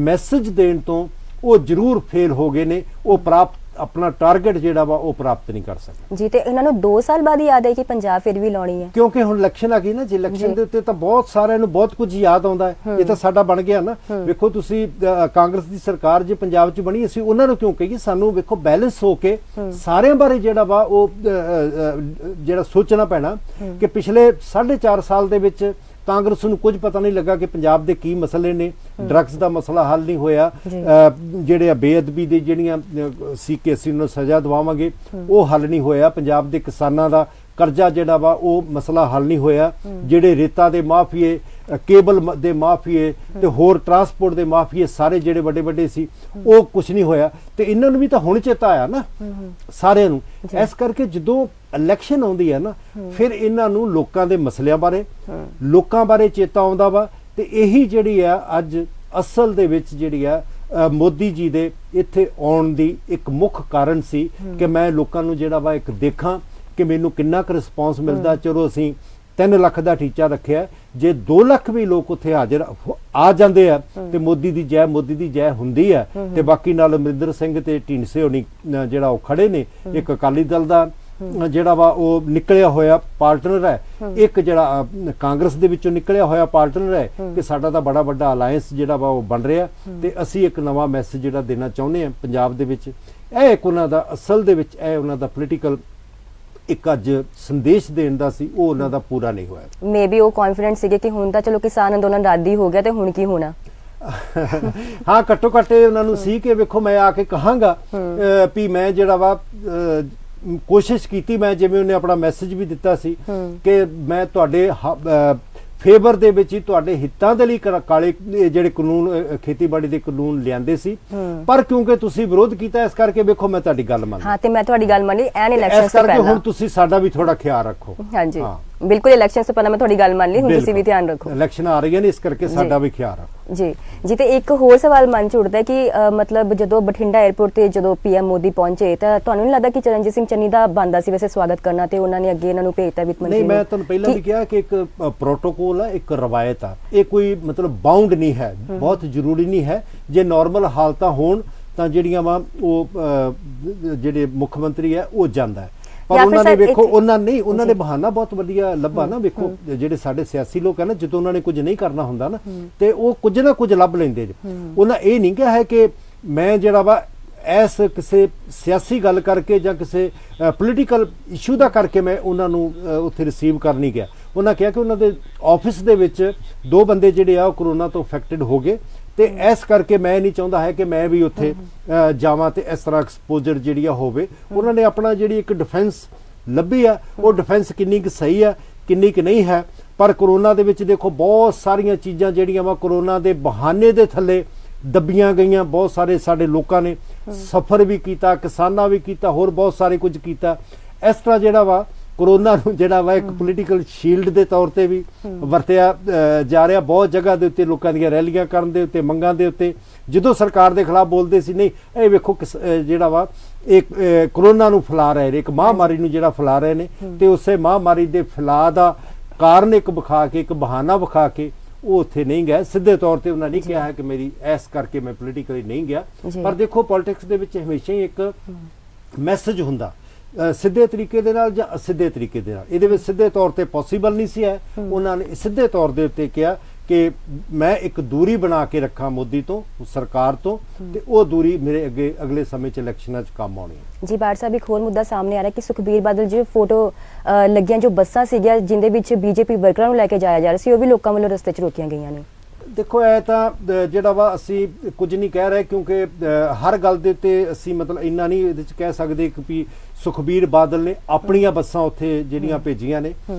ਮੈਸੇਜ ਦੇਣ ਤੋਂ ਉਹ ਜ਼ਰੂਰ ਫੇਲ ਹੋ ਗਏ ਨੇ। ਉਹ ਪ੍ਰਾਪਤ ਆਪਣਾ ਟਾਰਗੇਟ ਜਿਹੜਾ ਵਾ ਉਹ ਪ੍ਰਾਪਤ ਨਹੀਂ ਕਰ ਸਕੇ ਜੀ। ਤੇ ਇਹਨਾਂ ਨੂੰ 2 ਸਾਲ ਬਾਅਦ ਯਾਦ ਹੈ ਕਿ ਪੰਜਾਬ ਫਿਰ ਵੀ ਲਾਉਣੀ ਹੈ, ਕਿਉਂਕਿ ਹੁਣ ਇਲੈਕਸ਼ਨ ਆ ਗਈ ਨਾ। ਜੇ ਇਲੈਕਸ਼ਨ ਦੇ ਉੱਤੇ ਤਾਂ ਬਹੁਤ ਸਾਰਿਆਂ ਨੂੰ ਬਹੁਤ ਕੁਝ ਯਾਦ ਆਉਂਦਾ ਹੈ। ਇਹ ਤਾਂ ਸਾਡਾ ਬਣ ਗਿਆ ਨਾ। ਵੇਖੋ ਤੁਸੀਂ, ਕਾਂਗਰਸ ਦੀ ਸਰਕਾਰ ਜੇ ਪੰਜਾਬ 'ਚ ਬਣੀ, ਅਸੀਂ ਉਹਨਾਂ ਨੂੰ ਕਿਉਂ ਕਹੀਏ? ਸਾਨੂੰ ਵੇਖੋ ਬੈਲੈਂਸ ਹੋ ਕੇ ਸਾਰਿਆਂ ਬਾਰੇ ਜਿਹੜਾ ਵਾ ਉਹ ਜਿਹੜਾ ਸੋਚਣਾ ਪੈਣਾ ਕਿ ਪਿਛਲੇ 4.5 ਸਾਲ ਦੇ ਵਿੱਚ ਕਾਂਗਰਸ ਨੂੰ ਕੁਝ ਪਤਾ ਨਹੀਂ ਲੱਗਾ ਕਿ ਪੰਜਾਬ ਦੇ ਕੀ ਮਸਲੇ ਨੇ। ਡਰੱਗਸ ਦਾ ਮਸਲਾ ਹੱਲ ਨਹੀਂ ਹੋਇਆ, ਜਿਹੜੇ ਬੇਅਦਬੀ ਦੇ ਜਿਹੜੀਆਂ ਸੀ ਕਿ ਅਸੀਂ ਉਹਨਾਂ ਨੂੰ ਸਜ਼ਾ ਦਿਵਾਵਾਂਗੇ ਉਹ ਹੱਲ ਨਹੀਂ ਹੋਇਆ। ਪੰਜਾਬ ਦੇ ਕਿਸਾਨਾਂ ਦਾ ਕਰਜ਼ਾ ਜਿਹੜਾ ਵਾ ਉਹ ਮਸਲਾ ਹੱਲ ਨਹੀਂ ਹੋਇਆ। ਜਿਹੜੇ ਰੇਤਾ ਦੇ ਮਾਫੀਏ, ਕੇਬਲ ਦੇ ਮਾਫੀਏ ਤੇ ਹੋਰ ਟਰਾਂਸਪੋਰਟ ਦੇ ਮਾਫੀਏ ਸਾਰੇ ਜਿਹੜੇ ਵੱਡੇ ਵੱਡੇ ਸੀ ਉਹ ਕੁਝ ਨਹੀਂ ਹੋਇਆ। ਤੇ ਇਹਨਾਂ ਨੂੰ ਵੀ ਤਾਂ ਹੁਣ ਚੇਤਾ ਆਇਆ ਨਾ ਸਾਰਿਆਂ ਨੂੰ। ਇਸ ਕਰਕੇ ਜਦੋਂ ਇਲੈਕਸ਼ਨ ਆਉਂਦੀ ਹੈ ਨਾ, ਫਿਰ ਇਹਨਾਂ ਨੂੰ ਲੋਕਾਂ ਦੇ ਮਸਲਿਆਂ ਬਾਰੇ, ਲੋਕਾਂ ਬਾਰੇ ਚੇਤਾ ਆਉਂਦਾ ਵਾ। ਤੇ ਇਹੀ ਜਿਹੜੀ ਆ ਅੱਜ ਅਸਲ ਦੇ ਵਿੱਚ ਜਿਹੜੀ ਆ ਮੋਦੀ ਜੀ ਦੇ ਇੱਥੇ ਆਉਣ ਦੀ ਇੱਕ ਮੁੱਖ ਕਾਰਨ ਸੀ ਕਿ ਮੈਂ ਲੋਕਾਂ ਨੂੰ ਜਿਹੜਾ ਵਾ ਇੱਕ ਦੇਖਾਂ ਕਿ ਮੈਨੂੰ ਕਿੰਨਾ ਕੁ ਰਿਸਪੌਂਸ ਮਿਲਦਾ। ਚਲੋ ਅਸੀਂ 3 ਲੱਖ ਦਾ ਟੀਚਾ ਰੱਖਿਆ, ਜੇ 2 ਲੱਖ ਵੀ ਲੋਕ ਉੱਥੇ ਹਾਜ਼ਰ ਆ ਜਾਂਦੇ ਆ ਤੇ ਮੋਦੀ ਦੀ ਜੈ ਹੁੰਦੀ ਆ। ਤੇ ਬਾਕੀ ਨਾਲ ਅਮਰਿੰਦਰ ਸਿੰਘ ਤੇ ਢੀਂਡਸੇ ਹੋਣੀ ਜਿਹੜਾ ਉਹ ਖੜੇ ਨੇ, ਇੱਕ ਅਕਾਲੀ ਦਲ ਦਾ ਜਿਹੜਾ ਵਾ ਉਹ ਨਿਕਲਿਆ ਹੋਇਆ ਪਾਰਟਨਰ ਹੈ, ਇੱਕ ਜਿਹੜਾ ਕਾਂਗਰਸ ਦੇ ਵਿੱਚੋਂ ਨਿਕਲਿਆ ਹੋਇਆ ਪਾਰਟਨਰ ਹੈ ਕਿ ਸਾਡਾ ਤਾਂ ਬੜਾ ਵੱਡਾ ਅਲਾਈਅੰਸ ਜਿਹੜਾ ਵਾ ਉਹ ਬਣ ਰਿਹਾ। ਤੇ ਅਸੀਂ ਇੱਕ ਨਵਾਂ ਮੈਸੇਜ ਜਿਹੜਾ ਦੇਣਾ ਚਾਹੁੰਦੇ ਆ ਪੰਜਾਬ ਦੇ ਵਿੱਚ। ਇਹ ਇੱਕ ਉਹਨਾਂ ਦਾ ਅਸਲ ਦੇ ਵਿੱਚ ਇਹ ਉਹਨਾਂ ਦਾ ਪੋਲੀਟੀਕਲ ਇੱਕ ਅੱਜ ਸੰਦੇਸ਼ ਦੇਣ ਦਾ ਸੀ, ਉਹ ਉਹਨਾਂ ਦਾ ਪੂਰਾ ਨਹੀਂ ਹੋਇਆ। ਮੇਬੀ ਉਹ ਕੌਨਫੀਡੈਂਟ ਸੀਗੇ ਕਿ ਹੁਣ ਤਾਂ ਚਲੋ ਕਿਸਾਨ ਅੰਦੋਲਨ ਰੱਦ ਹੀ ਹੋ ਗਿਆ ਤੇ ਹੁਣ ਕੀ ਹੋਣਾ। ਹਾਂ, ਘੱਟੋ ਘੱਟ ਉਹਨਾਂ ਨੂੰ ਸੀ ਕਿ ਵੇਖੋ ਮੈਂ ਆ ਕੇ ਕਹਾਂਗਾ ਵੀ ਮੈਂ ਜਿਹੜਾ ਵਾ ਕੋਸ਼ਿਸ਼ ਕੀਤੀ, ਮੈਂ ਜਿਵੇਂ ਉਹਨੇ ਆਪਣਾ ਮੈਸੇਜ ਵੀ ਦਿੱਤਾ ਸੀ ਕਿ ਮੈਂ ਤੁਹਾਡੇ ਫੇਵਰ ਦੇ ਵਿੱਚ ਹੀ ਤੁਹਾਡੇ ਹਿੱਤਾਂ ਦੇ ਲਈ ਕਾਲੇ ਜਿਹੜੇ ਕਾਨੂੰਨ ਖੇਤੀਬਾੜੀ ਦੇ ਕਾਨੂੰਨ ਲਿਆਂਦੇ ਸੀ, ਪਰ ਕਿਉਂਕਿ ਤੁਸੀਂ ਵਿਰੋਧ ਕੀਤਾ ਇਸ ਕਰਕੇ ਵੇਖੋ ਮੈਂ ਤੁਹਾਡੀ ਗੱਲ ਮੰਨ। ਹਾਂ, ਤੇ ਮੈਂ ਤੁਹਾਡੀ ਗੱਲ ਮੰਨੀ ਐਨ ਇਲੈਕਸ਼ਨ ਤੋਂ ਪਹਿਲਾਂ। ਹੁਣ ਤੁਸੀਂ ਸਾਡਾ ਵੀ ਥੋੜਾ ਖਿਆਲ ਰੱਖੋ। ਹਾਂਜੀ, ਬਿਲਕੁਲ ਇਲੈਕਸ਼ਨ ਤੋਂ ਪਹਿਲਾਂ ਮੈਂ ਤੁਹਾਡੀ ਗੱਲ ਮੰਨ ਲਈ, ਹੁਣ ਤੁਸੀਂ ਵੀ ਧਿਆਨ ਰੱਖੋ। ਇਲੈਕਸ਼ਨ ਆ ਰਹੀਆਂ ਨੇ, ਇਸ ਕਰਕੇ ਸਾਡਾ ਵੀ ਖਿਆਲ ਰੱਖੋ। ਜੀ ਜੀ। ਤੇ ਇੱਕ ਹੋਰ ਸਵਾਲ ਮਨ ਚ ਉੱਠਦਾ ਕਿ ਮਤਲਬ ਜਦੋਂ ਬਠਿੰਡਾ 에ਅਰਪੋਰਟ ਤੇ ਜਦੋਂ ਪੀਐਮ ਮੋਦੀ ਪਹੁੰਚੇ ਤਾਂ ਤੁਹਾਨੂੰ ਨਹੀਂ ਲੱਗਦਾ ਕਿ ਚਰਨਜੀਤ ਸਿੰਘ ਚੰਨੀ ਦਾ ਬਣਦਾ ਸੀ ਵੈਸੇ ਸਵਾਗਤ ਕਰਨਾ, ਤੇ ਉਹਨਾਂ ਨੇ ਅੱਗੇ ਇਹਨਾਂ ਨੂੰ ਭੇਜਤਾ ਵਿੱਤ ਮੰਤਰੀ ਨਹੀਂ, ਮੈਂ ਤੁਹਾਨੂੰ ਪਹਿਲਾਂ ਵੀ ਕਿਹਾ ਕਿ ਇੱਕ ਪ੍ਰੋਟੋਕੋਲ ਹੈ, ਇੱਕ ਰਵਾਇਤ ਆ, ਇਹ ਕੋਈ ਮਤਲਬ ਬਾਉਂਡ ਨਹੀਂ ਹੈ, ਬਹੁਤ ਜ਼ਰੂਰੀ ਨਹੀਂ ਹੈ। ਜੇ ਨਾਰਮਲ ਹਾਲਤਾਂ ਹੋਣ ਤਾਂ ਜਿਹੜੀਆਂ ਵਾ ਉਹ ਜਿਹੜੇ ਮੁੱਖ ਮੰਤਰੀ ਹੈ ਉਹ ਜਾਂਦਾ ਹੈ, ਪਰ ਉਹਨਾਂ ਨੇ ਵੇਖੋ ਉਹਨਾਂ ਨੇ ਬਹਾਨਾ ਬਹੁਤ ਵਧੀਆ ਲੱਭਾ ਨਾ। ਵੇਖੋ ਜਿਹੜੇ ਸਾਡੇ ਸਿਆਸੀ ਲੋਕ ਹੈ ਨਾ, ਜਦੋਂ ਉਹਨਾਂ ਨੇ ਕੁਝ ਨਹੀਂ ਕਰਨਾ ਹੁੰਦਾ ਨਾ ਤੇ ਉਹ ਕੁਝ ਨਾ ਕੁਝ ਲੱਭ ਲੈਂਦੇ ਜੇ। ਉਹਨਾਂ ਇਹ ਨਹੀਂ ਕਿਹਾ ਹੈ ਕਿ ਮੈਂ ਜਿਹੜਾ ਵਾ ਐਸ ਕਿਸੇ ਸਿਆਸੀ ਗੱਲ ਕਰਕੇ ਜਾਂ ਕਿਸੇ ਪੋਲੀਟੀਕਲ ਇਸ਼ੂ ਦਾ ਕਰਕੇ ਮੈਂ ਉਹਨਾਂ ਨੂੰ ਉੱਥੇ ਰਿਸੀਵ ਕਰ ਨਹੀਂ ਗਿਆ। ਉਹਨਾਂ ਕਿਹਾ ਕਿ ਉਹਨਾਂ ਦੇ ਆਫਿਸ ਦੇ ਵਿੱਚ 2 ਬੰਦੇ ਜਿਹੜੇ ਆ ਉਹ ਕਰੋਨਾ ਤੋਂ ਅਫੈਕਟਡ ਹੋ ਗਏ ਤੇ ਇਸ ਕਰਕੇ ਮੈਂ ਨਹੀਂ ਚਾਹੁੰਦਾ ਹੈ ਕਿ ਮੈਂ ਵੀ ਉੱਥੇ ਜਾਵਾਂ ਤੇ ਇਸ ਤਰ੍ਹਾਂ ਐਕਸਪੋਜ਼ਰ ਜਿਹੜੀ ਆ ਹੋਵੇ। ਉਹਨਾਂ ਨੇ ਆਪਣਾ ਜਿਹੜੀ ਇੱਕ ਡਿਫੈਂਸ ਲੱਭੀ ਆ, ਉਹ ਡਿਫੈਂਸ ਕਿੰਨੀ ਕੁ ਸਹੀ ਆ ਕਿੰਨੀ ਕੁ ਨਹੀਂ ਹੈ। ਪਰ ਕਰੋਨਾ ਦੇ ਵਿੱਚ ਦੇਖੋ ਬਹੁਤ ਸਾਰੀਆਂ ਚੀਜ਼ਾਂ ਜਿਹੜੀਆਂ ਵਾ ਕਰੋਨਾ ਦੇ ਬਹਾਨੇ ਦੇ ਥੱਲੇ ਦੱਬੀਆਂ ਗਈਆਂ। ਬਹੁਤ ਸਾਰੇ ਸਾਡੇ ਲੋਕਾਂ ਨੇ ਸਫ਼ਰ ਵੀ ਕੀਤਾ, ਕਿਸਾਨਾਂ ਵੀ ਕੀਤਾ, ਹੋਰ ਬਹੁਤ ਸਾਰੇ ਕੁਝ ਕੀਤਾ। ਇਸ ਤਰ੍ਹਾਂ ਜਿਹੜਾ ਵਾ ਕਰੋਨਾ ਨੂੰ ਜਿਹੜਾ ਵਾ ਇੱਕ ਪੋਲੀਟੀਕਲ ਸ਼ੀਲਡ ਦੇ ਤੌਰ ਤੇ ਵੀ ਵਰਤਿਆ ਜਾ ਰਿਹਾ। ਬਹੁਤ ਜਗ੍ਹਾ ਦੇ ਉੱਤੇ ਲੋਕਾਂ ਦੀਆਂ ਰੈਲੀਆਂ ਕਰਨ ਦੇ ਉੱਤੇ, ਮੰਗਾਂ ਦੇ ਉੱਤੇ ਜਦੋਂ ਸਰਕਾਰ ਦੇ ਖਿਲਾਫ ਬੋਲਦੇ ਸੀ, ਨਹੀਂ ਇਹ ਵੇਖੋ ਜਿਹੜਾ ਵਾ ਇਹ ਕਰੋਨਾ ਨੂੰ ਫੈਲਾ ਰਹੇ ਨੇ, ਇੱਕ ਮਹਾਮਾਰੀ ਨੂੰ ਜਿਹੜਾ ਫੈਲਾ ਰਹੇ ਨੇ, ਤੇ ਉਸੇ ਮਹਾਮਾਰੀ ਦੇ ਫੈਲਾਅ ਦਾ ਕਾਰਨ ਇੱਕ ਵਿਖਾ ਕੇ, ਇੱਕ ਬਹਾਨਾ ਵਿਖਾ ਕੇ ਉਹ ਉੱਥੇ ਨਹੀਂ ਗਏ। ਸਿੱਧੇ ਤੌਰ ਤੇ ਉਹਨਾਂ ਨਹੀਂ ਕਿਹਾ ਹੈ ਕਿ ਮੇਰੀ ਇਸ ਕਰਕੇ ਮੈਂ ਪੋਲੀਟੀਕਲੀ ਨਹੀਂ ਗਿਆ। ਪਰ ਦੇਖੋ ਪੋਲਿਟਿਕਸ ਦੇ ਵਿੱਚ ਹਮੇਸ਼ਾ ਹੀ ਇੱਕ ਮੈਸੇਜ ਹੁੰਦਾ, ਸਿੱਧੇ ਤਰੀਕੇ ਦੇ ਨਾਲ ਜਾਂ ਅਸਿੱਧੇ ਤਰੀਕੇ ਦੇ ਨਾਲ। ਇਹਦੇ ਵਿੱਚ ਸਿੱਧੇ ਤੌਰ ਤੇ ਪੋਸੀਬਲ ਨਹੀਂ ਸੀ ਹੈ। ਉਹਨਾਂ ਨੇ ਸਿੱਧੇ ਤੌਰ ਦੇ ਉੱਤੇ ਕਿਹਾ ਕਿ ਮੈਂ ਇੱਕ ਦੂਰੀ ਬਣਾ ਕੇ ਰੱਖਾਂ ਮੋਦੀ ਤੋਂ, ਸਰਕਾਰ ਤੋਂ, ਤੇ ਉਹ ਦੂਰੀ ਮੇਰੇ ਅੱਗੇ ਅਗਲੇ ਸਮੇਂ 'ਚ ਇਲੈਕਸ਼ਨਾਂ 'ਚ ਕੰਮ ਆਉਣੀ ਹੈ। ਜੀ ਬਾੜ ਸਾਹਿਬ, ਇੱਕ ਹੋਰ ਮੁੱਦਾ ਸਾਹਮਣੇ ਆ ਰਿਹਾ ਕਿ ਸੁਖਬੀਰ ਬਾਦਲ ਜੀ ਫੋਟੋ ਲੱਗੀਆਂ ਜੋ ਬੱਸਾਂ ਸੀਗੀਆਂ ਜਿੰਦੇ ਵਿੱਚ ਬੀਜੇਪੀ ਵਰਕਰਾਂ ਨੂੰ ਲੈ ਕੇ ਜਾਇਆ ਜਾ ਰਿਹਾ ਸੀ, ਉਹ ਵੀ ਲੋਕਾਂ ਵੱਲੋਂ ਰਸਤੇ 'ਚ ਰੋਕੀਆਂ ਗਈਆਂ ਨੇ। ਦੇਖੋ ਇਹ ਤਾਂ ਜਿਹੜਾ ਵਾ ਅਸੀਂ ਕੁਝ ਨਹੀਂ ਕਹਿ ਰਹੇ, ਕਿਉਂਕਿ ਹਰ ਗੱਲ ਦੇ ਉੱਤੇ ਅਸੀਂ ਮਤਲਬ ਇੰਨਾ ਨਹੀਂ ਇਹਦੇ 'ਚ ਕਹਿ ਸਕਦੇ ਕਿ ਵੀ ਸੁਖਬੀਰ ਬਾਦਲ ਨੇ ਆਪਣੀਆਂ ਬੱਸਾਂ ਉੱਥੇ ਜਿਹੜੀਆਂ ਭੇਜੀਆਂ ਨੇ।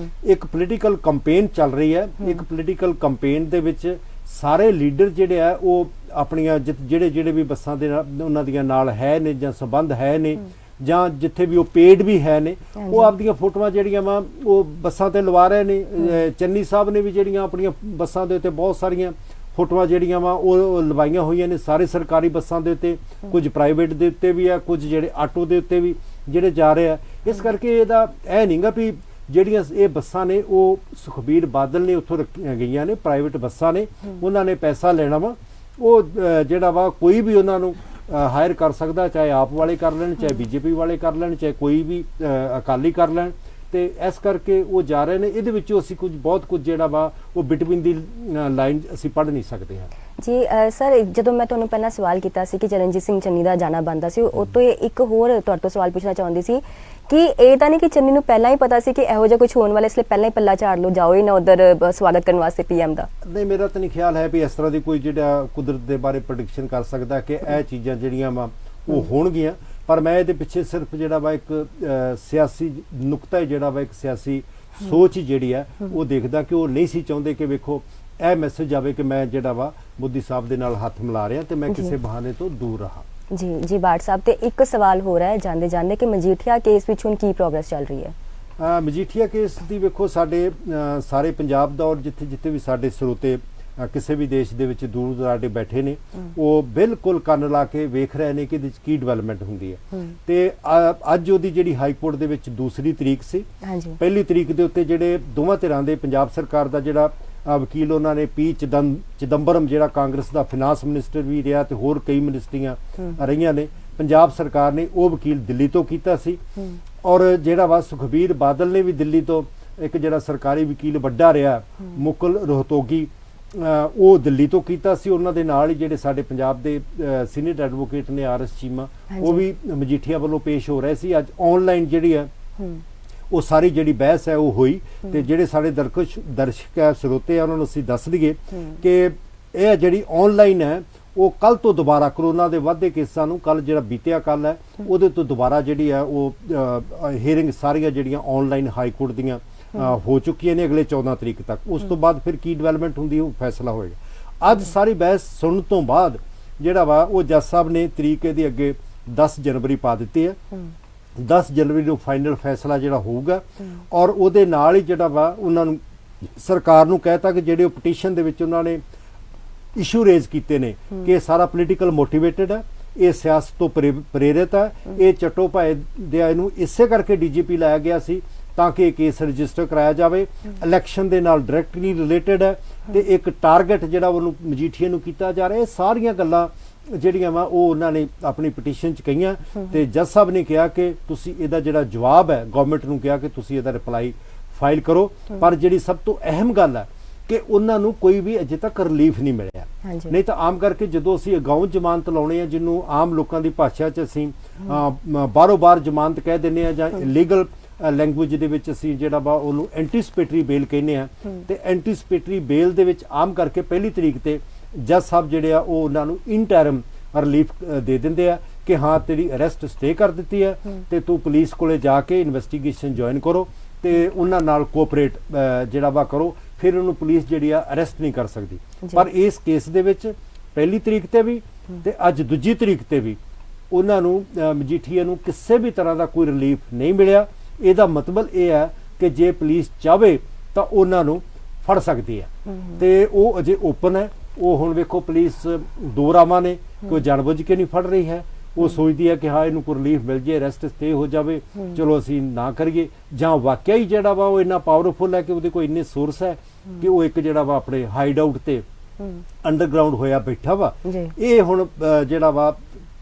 ਇੱਕ ਪੋਲੀਟੀਕਲ ਕੰਪੇਨ ਚੱਲ ਰਹੀ ਹੈ। ਇੱਕ ਪੋਲੀਟੀਕਲ ਕੰਪੇਨ ਦੇ ਵਿੱਚ ਸਾਰੇ ਲੀਡਰ ਜਿਹੜੇ ਆ ਉਹ ਆਪਣੀਆਂ ਜਿਹੜੇ ਵੀ ਬੱਸਾਂ ਦੇ ਨਾਲ ਉਹਨਾਂ ਦੀਆਂ ਨਾਲ ਹੈ ਨੇ ਜਾਂ ਸੰਬੰਧ ਹੈ ਨੇ ਜਾਂ ਜਿੱਥੇ ਵੀ ਉਹ ਪੇਡ ਵੀ ਹੈ ਨੇ, ਉਹ ਆਪਦੀਆਂ ਫੋਟੋਆਂ ਜਿਹੜੀਆਂ ਵਾ ਉਹ ਬੱਸਾਂ ਤੇ ਲਵਾ ਰਹੇ ਨੇ। ਚੰਨੀ ਸਾਹਿਬ ਨੇ ਵੀ ਜਿਹੜੀਆਂ ਆਪਣੀਆਂ ਬੱਸਾਂ ਦੇ ਉੱਤੇ ਬਹੁਤ ਸਾਰੀਆਂ ਫੋਟੋਆਂ ਜਿਹੜੀਆਂ ਵਾ ਉਹ ਲਵਾਈਆਂ ਹੋਈਆਂ ਨੇ, ਸਾਰੇ ਸਰਕਾਰੀ ਬੱਸਾਂ ਦੇ ਉੱਤੇ, ਕੁਝ ਪ੍ਰਾਈਵੇਟ ਦੇ ਉੱਤੇ ਵੀ ਆ, ਕੁਝ ਜਿਹੜੇ ਆਟੋ ਦੇ ਉੱਤੇ ਵੀ ਜਿਹੜੇ ਜਾ ਰਹੇ ਆ। ਇਸ ਕਰਕੇ ਇਹਦਾ ਇਹ ਨਹੀਂਗਾ ਵੀ ਜਿਹੜੀਆਂ ਇਹ ਬੱਸਾਂ ਨੇ ਉਹ ਸੁਖਬੀਰ ਬਾਦਲ ਨੇ ਉੱਥੋਂ ਰੱਖੀਆਂ ਗਈਆਂ ਨੇ, ਪ੍ਰਾਈਵੇਟ ਬੱਸਾਂ ਨੇ, ਉਹਨਾਂ ਨੇ ਪੈਸਾ ਲੈਣਾ ਵਾ। ਉਹ ਜਿਹੜਾ ਵਾ ਕੋਈ ਵੀ ਉਹਨਾਂ ਨੂੰ ਹਾਇਰ ਕਰ ਸਕਦਾ, ਚਾਹੇ ਆਪ ਵਾਲੇ ਕਰ ਲੈਣ, ਚਾਹੇ ਬੀਜੇਪੀ ਵਾਲੇ ਕਰ ਲੈਣ, ਚਾਹੇ ਕੋਈ ਵੀ ਅਕਾਲੀ ਕਰ ਲੈਣ, ਤੇ ਇਸ ਕਰਕੇ ਉਹ ਜਾ ਰਹੇ ਨੇ। ਇਹਦੇ ਵਿੱਚੋਂ ਅਸੀਂ ਬਹੁਤ ਕੁਝ ਜਿਹੜਾ ਵਾ ਉਹ ਬਿਟਵੀਨ ਦੀ ਲਾਈਨ ਅਸੀਂ ਪੜ੍ਹ ਨਹੀਂ ਸਕਦੇ ਹਾਂ। ਜੀ ਸਰ, ਜਦੋਂ ਮੈਂ ਤੁਹਾਨੂੰ ਪਹਿਲਾਂ ਸਵਾਲ ਕੀਤਾ ਸੀ ਕਿ ਚਰਨਜੀਤ ਸਿੰਘ ਚੰਨੀ ਦਾ ਜਾਣਾ ਬਣਦਾ ਸੀ, ਉਹ ਤੋਂ ਇੱਕ ਹੋਰ ਤੁਹਾਡੇ ਤੋਂ ਸਵਾਲ ਪੁੱਛਣਾ ਚਾਹੁੰਦੀ ਸੀ ਕਿ ਇਹ ਤਾਂ ਨਹੀਂ ਕਿ ਚੰਨੀ ਨੂੰ ਪਹਿਲਾਂ ਹੀ ਪਤਾ ਸੀ ਕਿ ਇਹੋ ਜਿਹਾ ਕੁਝ ਹੋਣ ਵਾਲਾ, ਇਸ ਲਈ ਪਹਿਲਾਂ ਹੀ ਪੱਲਾ ਝਾੜ ਲਓ, ਜਾਓ ਹੀ ਨਾ ਉਧਰ ਸਵਾਗਤ ਕਰਨ ਵਾਸਤੇ ਪੀਐਮ ਦਾ? ਨਹੀਂ, ਮੇਰਾ ਤਾਂ ਨਹੀਂ ਖਿਆਲ ਹੈ ਵੀ ਇਸ ਤਰ੍ਹਾਂ ਦੀ ਕੋਈ ਜਿਹੜਾ ਕੁਦਰਤ ਦੇ ਬਾਰੇ ਪ੍ਰੈਡਿਕਸ਼ਨ ਕਰ ਸਕਦਾ ਕਿ ਇਹ ਚੀਜ਼ਾਂ ਜਿਹੜੀਆਂ ਵਾ ਉਹ ਹੋਣਗੀਆਂ। ਪਰ ਮੈਂ ਇਹਦੇ ਪਿੱਛੇ ਸਿਰਫ ਜਿਹੜਾ ਵਾ ਇੱਕ ਸਿਆਸੀ ਨੁਕਤਾ, ਜਿਹੜਾ ਵਾ ਇੱਕ ਸਿਆਸੀ ਸੋਚ ਜਿਹੜੀ ਹੈ ਉਹ ਦੇਖਦਾ ਕਿ ਉਹ ਨਹੀਂ ਸੀ ਚਾਹੁੰਦੇ ਕਿ ਵੇਖੋ ਇਹ ਮੈਸੇਜ ਆਵੇ ਕਿ ਮੈਂ ਜਿਹੜਾ ਵਾ ਮੋਦੀ ਸਾਹਿਬ ਦੇ ਨਾਲ ਹੱਥ ਮਿਲਾ ਰਿਹਾ ਤੇ ਮੈਂ ਕਿਸੇ ਬਹਾਨੇ ਤੋਂ ਦੂਰ ਰਹਾ। ਜੀ ਬਾੜ ਸਾਹਿਬ, ਤੇ ਇੱਕ ਸਵਾਲ ਹੋ ਰਿਹਾ ਹੈ ਜਾਂਦੇ ਜਾਂਦੇ ਕਿ ਮਜੀਠੀਆ ਕੇਸ ਵਿੱਚ ਹੁਣ ਕੀ ਪ੍ਰੋਗਰੈਸ ਚੱਲ ਰਹੀ ਹੈ? ਮਜੀਠੀਆ ਕੇਸ ਦੀ ਵੇਖੋ ਸਾਡੇ ਸਾਰੇ ਪੰਜਾਬ ਦਾ ਔਰ ਜਿੱਥੇ ਜਿੱਥੇ ਵੀ ਸਾਡੇ ਸਰੋਤੇ ਕਿਸੇ ਵੀ ਦੇਸ਼ ਦੇ ਵਿੱਚ ਦੂਰ ਦਰਾਡੇ ਬੈਠੇ ਨੇ, ਉਹ ਬਿਲਕੁਲ ਕੰਨ ਲਾ ਕੇ ਵੇਖ ਰਹੇ ਨੇ ਕਿ ਇਹਦੇ 'ਚ ਕੀ ਡਿਵੈਲਪਮੈਂਟ ਹੁੰਦੀ ਹੈ। ਤੇ ਅੱਜ ਉਹਦੀ ਜਿਹੜੀ ਹਾਈ ਕੋਰਟ ਦੇ ਵਿੱਚ ਦੂਸਰੀ ਤਰੀਕ ਸੀ। ਪਹਿਲੀ ਤਰੀਕ ਦੇ ਉੱਤੇ ਜਿਹੜੇ ਦੋਵਾਂ ਧਿਰਾਂ ਦੇ, ਪੰਜਾਬ ਸਰਕਾਰ ਦਾ ਜਿਹੜਾ ਵਕੀਲ ਉਹਨਾਂ ਨੇ ਪੀ ਚਿਦੰਬਰਮ, ਜਿਹੜਾ ਕਾਂਗਰਸ ਦਾ ਫਿਨਾਂਸ ਮਿਨਿਸਟਰ ਵੀ ਰਿਹਾ ਤੇ ਹੋਰ ਕਈ ਮਿਨਿਸਟਰੀਆਂ ਰਹੀਆਂ ਨੇ, ਪੰਜਾਬ ਸਰਕਾਰ ਨੇ ਉਹ ਵਕੀਲ ਦਿੱਲੀ ਤੋਂ ਕੀਤਾ ਸੀ। ਔਰ ਜਿਹੜਾ ਵਾ ਸੁਖਬੀਰ ਬਾਦਲ ਨੇ ਵੀ ਦਿੱਲੀ ਤੋਂ ਇੱਕ ਜਿਹੜਾ ਸਰਕਾਰੀ ਵਕੀਲ ਵੱਡਾ ਰਿਹਾ ਮੁਕੁਲ ਰੋਹਤੋਗੀ, ਉਹ ਦਿੱਲੀ ਤੋਂ ਕੀਤਾ ਸੀ। ਉਹਨਾਂ ਦੇ ਨਾਲ ਹੀ ਜਿਹੜੇ ਸਾਡੇ ਪੰਜਾਬ ਦੇ ਸੀਨੀਅਰ ਐਡਵੋਕੇਟ ਨੇ RS ਚੀਮਾ, ਉਹ ਵੀ ਮਜੀਠੀਆ ਵੱਲੋਂ ਪੇਸ਼ ਹੋ ਰਹੇ ਸੀ। ਅੱਜ ਆਨਲਾਈਨ ਜਿਹੜੀ ਹੈ ਉਹ ਸਾਰੀ ਜਿਹੜੀ ਬਹਿਸ ਹੈ ਉਹ ਹੋਈ। ਤੇ ਜਿਹੜੇ ਸਾਡੇ ਦਰਸ਼ਕ ਹੈ, ਸਰੋਤੇ ਆ, ਉਹਨਾਂ ਨੂੰ ਅਸੀਂ ਦੱਸ ਦਈਏ ਕਿ ਇਹ ਜਿਹੜੀ ਆਨਲਾਈਨ ਹੈ ਉਹ ਕੱਲ ਤੋਂ ਦੁਬਾਰਾ ਕਰੋਨਾ ਦੇ ਵੱਧਦੇ ਕੇਸਾਂ ਨੂੰ, ਕੱਲ ਜਿਹੜਾ ਬੀਤਿਆ ਕੱਲ ਹੈ ਉਹਦੇ ਤੋਂ ਦੁਬਾਰਾ ਜਿਹੜੀ ਹੈ ਉਹ ਹੀਅਰਿੰਗ ਸਾਰੀਆਂ ਜਿਹੜੀਆਂ ਆਨਲਾਈਨ ਹਾਈ ਕੋਰਟ ਦੀਆਂ ਹੋ ਚੁੱਕੀਆਂ ਨੇ ਅਗਲੇ 14 ਤਰੀਕ ਤੱਕ। ਉਸ ਤੋਂ ਬਾਅਦ ਫਿਰ ਕੀ ਡਿਵੈਲਪਮੈਂਟ ਹੁੰਦੀ ਉਹ ਫੈਸਲਾ ਹੋਏਗਾ। ਅੱਜ ਸਾਰੀ ਬਹਿਸ ਸੁਣਨ ਤੋਂ ਬਾਅਦ ਜਿਹੜਾ ਵਾ ਉਹ ਜੱਜ ਸਾਹਿਬ ਨੇ ਤਰੀਕ ਇਹਦੀ ਅੱਗੇ 10 ਜਨਵਰੀ ਪਾ ਦਿੱਤੀ ਹੈ। 10 ਜਨਵਰੀ ਨੂੰ ਫਾਈਨਲ ਫੈਸਲਾ ਜਿਹੜਾ ਹੋਊਗਾ। ਔਰ ਉਹਦੇ ਨਾਲ ਹੀ ਜਿਹੜਾ ਵਾ ਉਹਨਾਂ ਨੂੰ ਸਰਕਾਰ ਨੂੰ ਕਹਿਤਾ ਕਿ ਜਿਹੜੇ ਉਹ ਪਟੀਸ਼ਨ ਦੇ ਵਿੱਚ ਉਹਨਾਂ ਨੇ ਇਸ਼ੂ ਰੇਜ਼ ਕੀਤੇ ਨੇ ਕਿ ਇਹ ਸਾਰਾ ਪੋਲੀਟੀਕਲ ਮੋਟੀਵੇਟਡ ਹੈ, ਇਹ ਸਿਆਸਤ ਤੋਂ ਪ੍ਰੇਰਿਤ ਹੈ, ਇਹ ਚੱਟੋ ਭਾਏ ਦੇ ਇਹਨੂੰ ਇਸੇ ਕਰਕੇ DGP ਲਾਇਆ ਗਿਆ ਸੀ ਤਾਂ ਕਿ ਇਹ ਕੇਸ ਰਜਿਸਟਰ ਕਰਾਇਆ ਜਾਵੇ, ਇਲੈਕਸ਼ਨ ਦੇ ਨਾਲ ਡਾਇਰੈਕਟਲੀ ਰਿਲੇਟਡ ਹੈ ਤੇ ਇੱਕ ਟਾਰਗੇਟ ਜਿਹੜਾ ਉਹਨੂੰ ਮਜੀਠੀਆ ਨੂੰ ਕੀਤਾ ਜਾ ਰਿਹਾ। ਇਹ ਸਾਰੀਆਂ ਗੱਲਾਂ ਜਿਹੜੀਆਂ ਵਾ ਉਹ ਉਹਨਾਂ ਨੇ ਆਪਣੀ ਪਟੀਸ਼ਨ 'ਚ ਕਹੀਆਂ ਤੇ ਜੱਜ ਸਾਹਿਬ ਨੇ ਕਿਹਾ ਕਿ ਤੁਸੀਂ ਇਹਦਾ ਜਿਹੜਾ ਜਵਾਬ ਹੈ ਗਵਰਨਮੈਂਟ ਨੂੰ ਕਿਹਾ ਕਿ ਤੁਸੀਂ ਇਹਦਾ ਰਿਪਲਾਈ ਫਾਈਲ ਕਰੋ। ਪਰ ਜਿਹੜੀ ਸਭ ਤੋਂ ਅਹਿਮ ਗੱਲ ਹੈ ਕਿ ਉਹਨਾਂ ਨੂੰ ਕੋਈ ਵੀ ਅਜੇ ਤੱਕ ਰਿਲੀਫ ਨਹੀਂ ਮਿਲਿਆ। ਨਹੀਂ ਤਾਂ ਆਮ ਕਰਕੇ ਜਦੋਂ ਅਸੀਂ ਅਗਾਊਂ ਜ਼ਮਾਨਤ ਲਾਉਣੇ ਆ, ਜਿਹਨੂੰ ਆਮ ਲੋਕਾਂ ਦੀ ਭਾਸ਼ਾ 'ਚ ਅਸੀਂ ਬਾਰੋ-ਬਾਰ ਜ਼ਮਾਨਤ ਕਹਿ ਦਿੰਦੇ ਆ ਜਾਂ ਲੀਗਲ ਲੈਂਗੁਏਜ ਦੇ ਵਿੱਚ ਅਸੀਂ ਜਿਹੜਾ ਵਾ ਉਹਨੂੰ ਐਂਟੀਸਪੇਟਰੀ ਬੇਲ ਕਹਿੰਦੇ ਆ। ਤੇ ਐਂਟੀਸਪੇਟਰੀ ਬੇਲ ਦੇ ਵਿੱਚ ਆਮ ਕਰਕੇ ਪਹਿਲੀ ਤਰੀਕ ਤੇ ਜੱਜ ਸਾਹਿਬ ਜਿਹੜੇ ਆ ਉਹ ਉਹਨਾਂ ਨੂੰ ਇਨਟਰਮ ਰਿਲੀਫ ਦੇ ਦਿੰਦੇ ਆ ਕਿ ਹਾਂ ਤੇਰੀ ਅਰੈਸਟ ਸਟੇ ਕਰ ਦਿੱਤੀ ਹੈ ਤੇ ਤੂੰ ਪੁਲਿਸ ਕੋਲੇ ਜਾ ਕੇ ਇਨਵੈਸਟੀਗੇਸ਼ਨ ਜੁਆਇਨ ਕਰੋ ਤੇ ਉਹਨਾਂ ਨਾਲ ਕੋਆਪਰੇਟ ਜਿਹੜਾ ਵਾ ਕਰੋ, ਫਿਰ ਉਹਨੂੰ ਪੁਲਿਸ ਜਿਹੜੀ ਆ ਅਰੈਸਟ ਨਹੀਂ ਕਰ ਸਕਦੀ। ਪਰ ਇਸ ਕੇਸ ਦੇ ਵਿੱਚ ਪਹਿਲੀ ਤਰੀਕ ਤੇ ਵੀ ਤੇ ਅੱਜ ਦੂਜੀ ਤਰੀਕ ਤੇ ਵੀ ਉਹਨਾਂ ਨੂੰ ਮਜੀਠੀਆ ਨੂੰ ਕਿਸੇ ਵੀ ਤਰ੍ਹਾਂ ਦਾ ਕੋਈ ਰਿਲੀਫ ਨਹੀਂ ਮਿਲਿਆ। ਇਹਦਾ ਮਤਲਬ ਇਹ ਹੈ ਕਿ ਜੇ ਪੁਲਿਸ ਚਾਹੇ ਤਾਂ ਉਹਨਾਂ ਨੂੰ ਫੜ ਸਕਦੀ ਹੈ ਤੇ ਉਹ ਅਜੇ ਓਪਨ ਹੈ। ਉਹ ਹੁਣ ਵੇਖੋ ਪੁਲਿਸ ਦੋ ਰਾਵਾਂ ਨੇ, ਕੋਈ ਜਾਣਬੁੱਝ ਕੇ ਨਹੀਂ ਫੜ ਰਹੀ ਹੈ, ਉਹ ਸੋਚਦੀ ਹੈ ਕਿ ਹਾਂ ਇਹਨੂੰ ਕੋਈ ਰਿਲੀਫ ਮਿਲ ਜੇ, ਅਰੈਸਟ ਸਟੇ ਹੋ ਜਾਵੇ, ਚਲੋ ਅਸੀਂ ਨਾ ਕਰੀਏ, ਜਾਂ ਵਾਕਿਆ ਹੀ ਜਿਹੜਾ ਵਾ ਉਹ ਇੰਨਾ ਪਾਵਰਫੁਲ ਹੈ ਕਿ ਉਹਦੇ ਕੋਲ ਇੰਨੇ ਸੋਰਸ ਹੈ ਕਿ ਉਹ ਇੱਕ ਜਿਹੜਾ ਵਾ ਆਪਣੇ ਹਾਈਡ ਆਊਟ ਤੇ ਅੰਡਰਗਰਾਉਂਡ ਹੋਇਆ ਬੈਠਾ ਵਾ। ਇਹ ਹੁਣ ਜਿਹੜਾ ਵਾ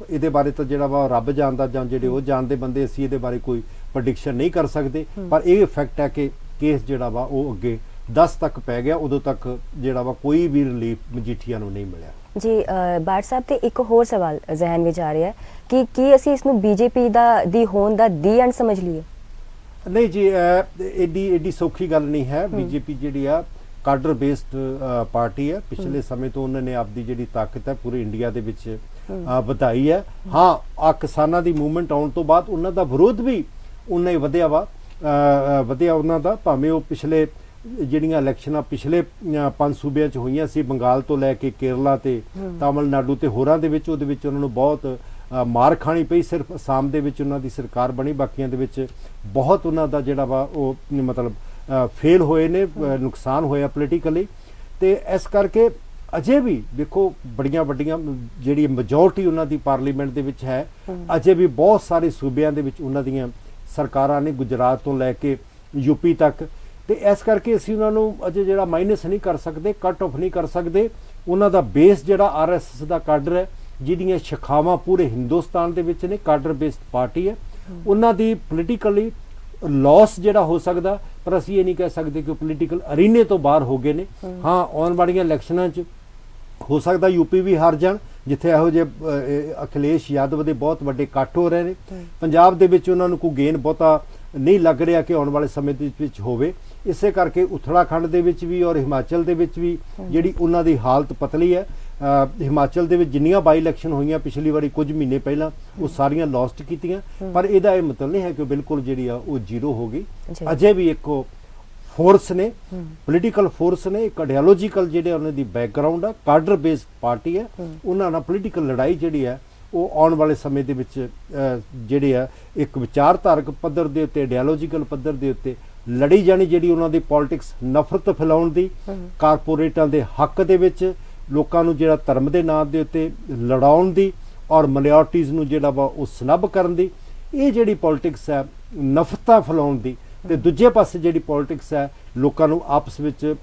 ਇਹਦੇ ਬਾਰੇ ਤਾਂ ਜਿਹੜਾ ਵਾ ਰੱਬ ਜਾਣਦਾ, ਜਾਂ ਜਿਹੜੇ ਉਹ ਜਾਣਦੇ ਬੰਦੇ, ਅਸੀਂ ਇਹਦੇ ਬਾਰੇ ਕੋਈ ਪ੍ਰੈਡਿਕਸ਼ਨ ਨਹੀਂ ਕਰ ਸਕਦੇ, ਪਰ ਇਹ ਫੈਕਟ ਹੈ ਕਿ ਕੇਸ ਜਿਹੜਾ ਵਾ ਉਹ ਅੱਗੇ 10 ਤੱਕ ਪੈ ਗਿਆ, ਉਦੋਂ ਤੱਕ ਜਿਹੜਾ ਵਾ ਕੋਈ ਵੀ ਰਿਲੀਫ ਮਜੀਠੀਆ ਨੂੰ ਨਹੀਂ ਮਿਲਿਆ। ਜੀ ਬਾਟ ਸਾਹਿਬ ਤੇ ਇੱਕ ਹੋਰ ਸਵਾਲ ਜ਼ਿਹਨ ਵਿੱਚ ਆ ਰਿਹਾ ਹੈ ਕਿ ਕੀ ਅਸੀਂ ਇਸ ਨੂੰ ਬੀਜੇਪੀ ਦੀ ਹੋਣ ਦਾ ਦੀ ਐਂਡ ਸਮਝ ਲਈਏ? ਨਹੀਂ ਜੀ, ਏਡੀ ਸੌਖੀ ਗੱਲ ਨਹੀਂ ਹੈ। ਬੀਜੇਪੀ ਜਿਹੜੀ ਆ ਕਾਡਰ ਬੇਸਡ ਪਾਰਟੀ ਹੈ। ਪਿਛਲੇ ਸਮੇਂ ਤੋਂ ਉਹਨਾਂ ਨੇ ਆਪਦੀ ਜਿਹੜੀ ਤਾਕਤ ਹੈ ਪੂਰੇ ਇੰਡੀਆ ਦੇ ਵਿੱਚ ਵਧਾਈ ਹੈ। ਹਾਂ, ਆ ਕਿਸਾਨਾਂ ਦੀ ਮੂਵਮੈਂਟ ਆਉਣ ਤੋਂ ਬਾਅਦ ਉਹਨਾਂ ਦਾ ਵਿਰੋਧ ਵੀ ਉਨਾ ਹੀ ਵਧਿਆ ਉਹਨਾਂ ਦਾ, ਭਾਵੇਂ ਉਹ ਪਿਛਲੇ ਜਿਹੜੀਆਂ ਇਲੈਕਸ਼ਨਾਂ ਪਿਛਲੇ 5 ਸੂਬਿਆਂ 'ਚ ਹੋਈਆਂ ਸੀ, ਬੰਗਾਲ ਤੋਂ ਲੈ ਕੇ ਕੇਰਲਾ ਤੇ ਤਾਮਿਲਨਾਡੂ ਤੇ ਹੋਰਾਂ ਦੇ ਵਿੱਚ, ਉਹਦੇ ਵਿੱਚ ਉਹਨਾਂ ਨੂੰ ਬਹੁਤ ਮਾਰ ਖਾਣੀ ਪਈ। ਸਿਰਫ ਅਸਾਮ ਦੇ ਵਿੱਚ ਉਹਨਾਂ ਦੀ ਸਰਕਾਰ ਬਣੀ, ਬਾਕੀਆਂ ਦੇ ਵਿੱਚ ਬਹੁਤ ਉਹਨਾਂ ਦਾ ਜਿਹੜਾ ਵਾ ਉਹ ਮਤਲਬ ਫੇਲ ਹੋਏ ਨੇ, ਨੁਕਸਾਨ ਹੋਇਆ ਪੋਲੀਟੀਕਲੀ। ਤੇ ਇਸ ਕਰਕੇ ਅਜੇ ਵੀ ਦੇਖੋ ਬੜੀਆਂ ਵੱਡੀਆਂ ਜਿਹੜੀ ਮੈਜੋਰਟੀ ਉਹਨਾਂ ਦੀ ਪਾਰਲੀਮੈਂਟ ਦੇ ਵਿੱਚ ਹੈ, ਅਜੇ ਵੀ ਬਹੁਤ ਸਾਰੇ ਸੂਬਿਆਂ ਦੇ ਵਿੱਚ ਉਹਨਾਂ ਦੀਆਂ ਸਰਕਾਰਾਂ ਨੇ, ਗੁਜਰਾਤ ਤੋਂ ਲੈ ਕੇ ਯੂਪੀ ਤੱਕ। ਤੇ ਇਸ ਕਰਕੇ ਅਸੀਂ ਉਹਨਾਂ ਨੂੰ ਅਜੇ ਜਿਹੜਾ ਮਾਈਨਸ ਨਹੀਂ ਕਰ ਸਕਦੇ, ਕੱਟ ਆਫ ਨਹੀਂ ਕਰ ਸਕਦੇ। ਉਹਨਾਂ ਦਾ ਬੇਸ ਜਿਹੜਾ ਆਰਐਸਐਸ ਦਾ ਕਾਡਰ ਹੈ, ਜਿਹਦੀਆਂ ਸ਼ਾਖਾਵਾਂ ਪੂਰੇ ਹਿੰਦੁਸਤਾਨ ਦੇ ਵਿੱਚ ਨੇ, ਕਾਡਰ ਬੇਸਡ ਪਾਰਟੀ ਹੈ। ਉਹਨਾਂ ਦੀ ਪੋਲੀਟੀਕਲੀ ਲਾਸ ਜਿਹੜਾ ਹੋ ਸਕਦਾ, ਪਰ ਅਸੀਂ ਇਹ ਨਹੀਂ ਕਹਿ ਸਕਦੇ ਕਿ ਉਹ ਪੋਲੀਟੀਕਲ ਅਰੀਨੇ ਤੋਂ ਬਾਹਰ ਹੋ ਗਏ ਨੇ। ਹਾਂ, ਆਉਣ ਵਾਲੀਆਂ ਇਲੈਕਸ਼ਨਾਂ 'ਚ ਹੋ ਸਕਦਾ ਯੂਪੀ ਵੀ ਹਾਰ ਜਾਣ, ਜਿੱਥੇ ਇਹੋ ਜਿਹੇ ਅਖਿਲੇਸ਼ ਯਾਦਵ ਦੇ ਬਹੁਤ ਵੱਡੇ ਕੱਟ ਹੋ ਰਹੇ ਨੇ। ਪੰਜਾਬ ਦੇ ਵਿੱਚ ਉਹਨਾਂ ਨੂੰ ਕੋਈ ਗੇਨ ਬਹੁਤਾ ਨਹੀਂ ਲੱਗ ਰਿਹਾ ਕਿ ਆਉਣ ਵਾਲੇ ਸਮੇਂ ਦੇ ਵਿੱਚ ਹੋਵੇ। ਇਸੇ ਕਰਕੇ ਉੱਤਰਾਖੰਡ ਦੇ ਵਿੱਚ ਵੀ ਔਰ ਹਿਮਾਚਲ ਦੇ ਵਿੱਚ ਵੀ ਜਿਹੜੀ ਉਹਨਾਂ ਦੀ ਹਾਲਤ ਪਤਲੀ ਹੈ। ਹਿਮਾਚਲ ਦੇ ਵਿੱਚ ਜਿੰਨੀਆਂ ਬਾਈ ਇਲੈਕਸ਼ਨ ਹੋਈਆਂ ਪਿਛਲੀ ਵਾਰੀ ਕੁਝ ਮਹੀਨੇ ਪਹਿਲਾਂ, ਉਹ ਸਾਰੀਆਂ ਲੋਸਟ ਕੀਤੀਆਂ, ਪਰ ਇਹਦਾ ਇਹ ਮਤਲਬ ਨਹੀਂ ਹੈ ਕਿ ਬਿਲਕੁਲ ਜਿਹੜੀ ਆ ਉਹ ਜ਼ੀਰੋ ਹੋ ਗਈ। ਅਜੇ ਵੀ ਇੱਕ ਫੋਰਸ ਨੇ, ਪੋਲੀਟੀਕਲ ਫੋਰਸ ਨੇ, ਇੱਕ ਆਈਡੀਓਲੋਜੀਕਲ ਜਿਹੜੇ ਉਹਨਾਂ ਦੀ ਬੈਕਗ੍ਰਾਉਂਡ ਆ, ਕਾਡਰ ਬੇਸਡ ਪਾਰਟੀ ਹੈ। ਉਹਨਾਂ ਨਾਲ ਪੋਲੀਟੀਕਲ ਲੜਾਈ ਜਿਹੜੀ ਹੈ ਉਹ ਆਉਣ ਵਾਲੇ ਸਮੇਂ ਦੇ ਵਿੱਚ ਜਿਹੜੇ ਆ ਇੱਕ ਵਿਚਾਰਧਾਰਕ ਪੱਧਰ ਦੇ ਉੱਤੇ, ਆਈਡੀਓਲੋਜੀਕਲ ਪੱਧਰ ਦੇ ਉੱਤੇ ਲੜੀ ਜਾਣੀ, ਜਿਹੜੀ ਉਹਨਾਂ ਦੀ ਪੋਲਿਟਿਕਸ ਨਫ਼ਰਤ ਫੈਲਾਉਣ ਦੀ, ਕਾਰਪੋਰੇਟਾਂ ਦੇ ਹੱਕ ਦੇ ਵਿੱਚ ਲੋਕਾਂ ਨੂੰ ਜਿਹੜਾ ਧਰਮ ਦੇ ਨਾਂ ਦੇ ਉੱਤੇ ਲੜਾਉਣ ਦੀ, ਔਰ ਮਾਈਨੋਰਟੀਜ਼ ਨੂੰ ਜਿਹੜਾ ਵਾ ਉਹ ਸਨੱਬ ਕਰਨ ਦੀ, ਇਹ ਜਿਹੜੀ ਪੋਲਿਟਿਕਸ ਹੈ ਨਫ਼ਰਤਾਂ ਫੈਲਾਉਣ ਦੀ। ਤੇ ਦੂਜੇ ਪਾਸੇ ਜਿਹੜੀ ਪੋਲਿਟਿਕਸ ਹੈ ਲੋਕਾਂ ਨੂੰ ਆਪਸ ਵਿੱਚ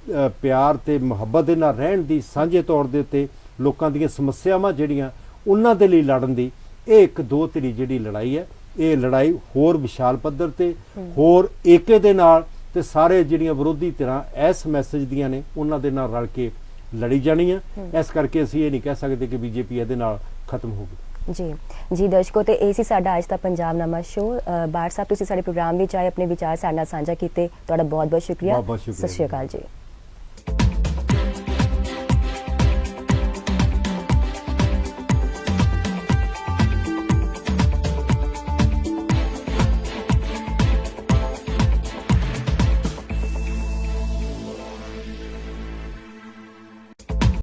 ਪਿਆਰ ਤੇ ਮੁਹੱਬਤ ਦੇ ਨਾਲ ਰਹਿਣ ਦੀ, ਸਾਂਝੇ ਤੌਰ ਦੇ ਉੱਤੇ ਲੋਕਾਂ ਦੀਆਂ ਸਮੱਸਿਆਵਾਂ ਜਿਹੜੀਆਂ ਉਹਨਾਂ ਦੇ ਲਈ ਲੜਨ ਦੀ, ਇਹ ਇੱਕ ਦੋ ਧਿਰੀ ਜਿਹੜੀ ਲੜਾਈ ਹੈ, ਇਹ ਲੜਾਈ ਹੋਰ ਵਿਸ਼ਾਲ ਪੱਧਰ ਤੇ, ਹੋਰ ਏਕੇ ਦੇ ਨਾਲ, ਤੇ ਸਾਰੇ ਜਿਹੜੀਆਂ ਵਿਰੋਧੀ ਧਿਰਾਂ ਇਸ ਮੈਸੇਜ ਦੀਆਂ ਨੇ ਉਹਨਾਂ ਦੇ ਨਾਲ ਰਲ ਕੇ ਲੜੀ ਜਾਣੀ ਹੈ। ਇਸ ਕਰਕੇ ਅਸੀਂ ਇਹ ਨਹੀਂ ਕਹਿ ਸਕਦੇ ਕਿ ਬੀਜੇਪੀ ਇਹਦੇ ਨਾਲ ਖਤਮ ਹੋ ਗਈ। ਜੀ ਦਰਸ਼ਕੋ, ਤੇ ਇਹ ਸੀ ਸਾਡਾ ਅੱਜ ਦਾ ਪੰਜਾਬਨਾਮਾ ਸ਼ੋਅ। ਬਾਟ ਸਾਹਿਬ, ਤੁਸੀਂ ਸਾਡੇ ਪ੍ਰੋਗਰਾਮ ਵਿੱਚ ਆਏ, ਆਪਣੇ ਵਿਚਾਰ ਸਾਡੇ ਨਾਲ ਸਾਂਝਾ ਕੀਤੇ, ਤੁਹਾਡਾ ਬਹੁਤ ਬਹੁਤ ਸ਼ੁਕਰੀਆ। ਬਹੁਤ ਬਹੁਤ ਸ਼ੁਕਰੀਆ। ਸਤਿ ਸ਼੍ਰੀ ਅਕਾਲ ਜੀ।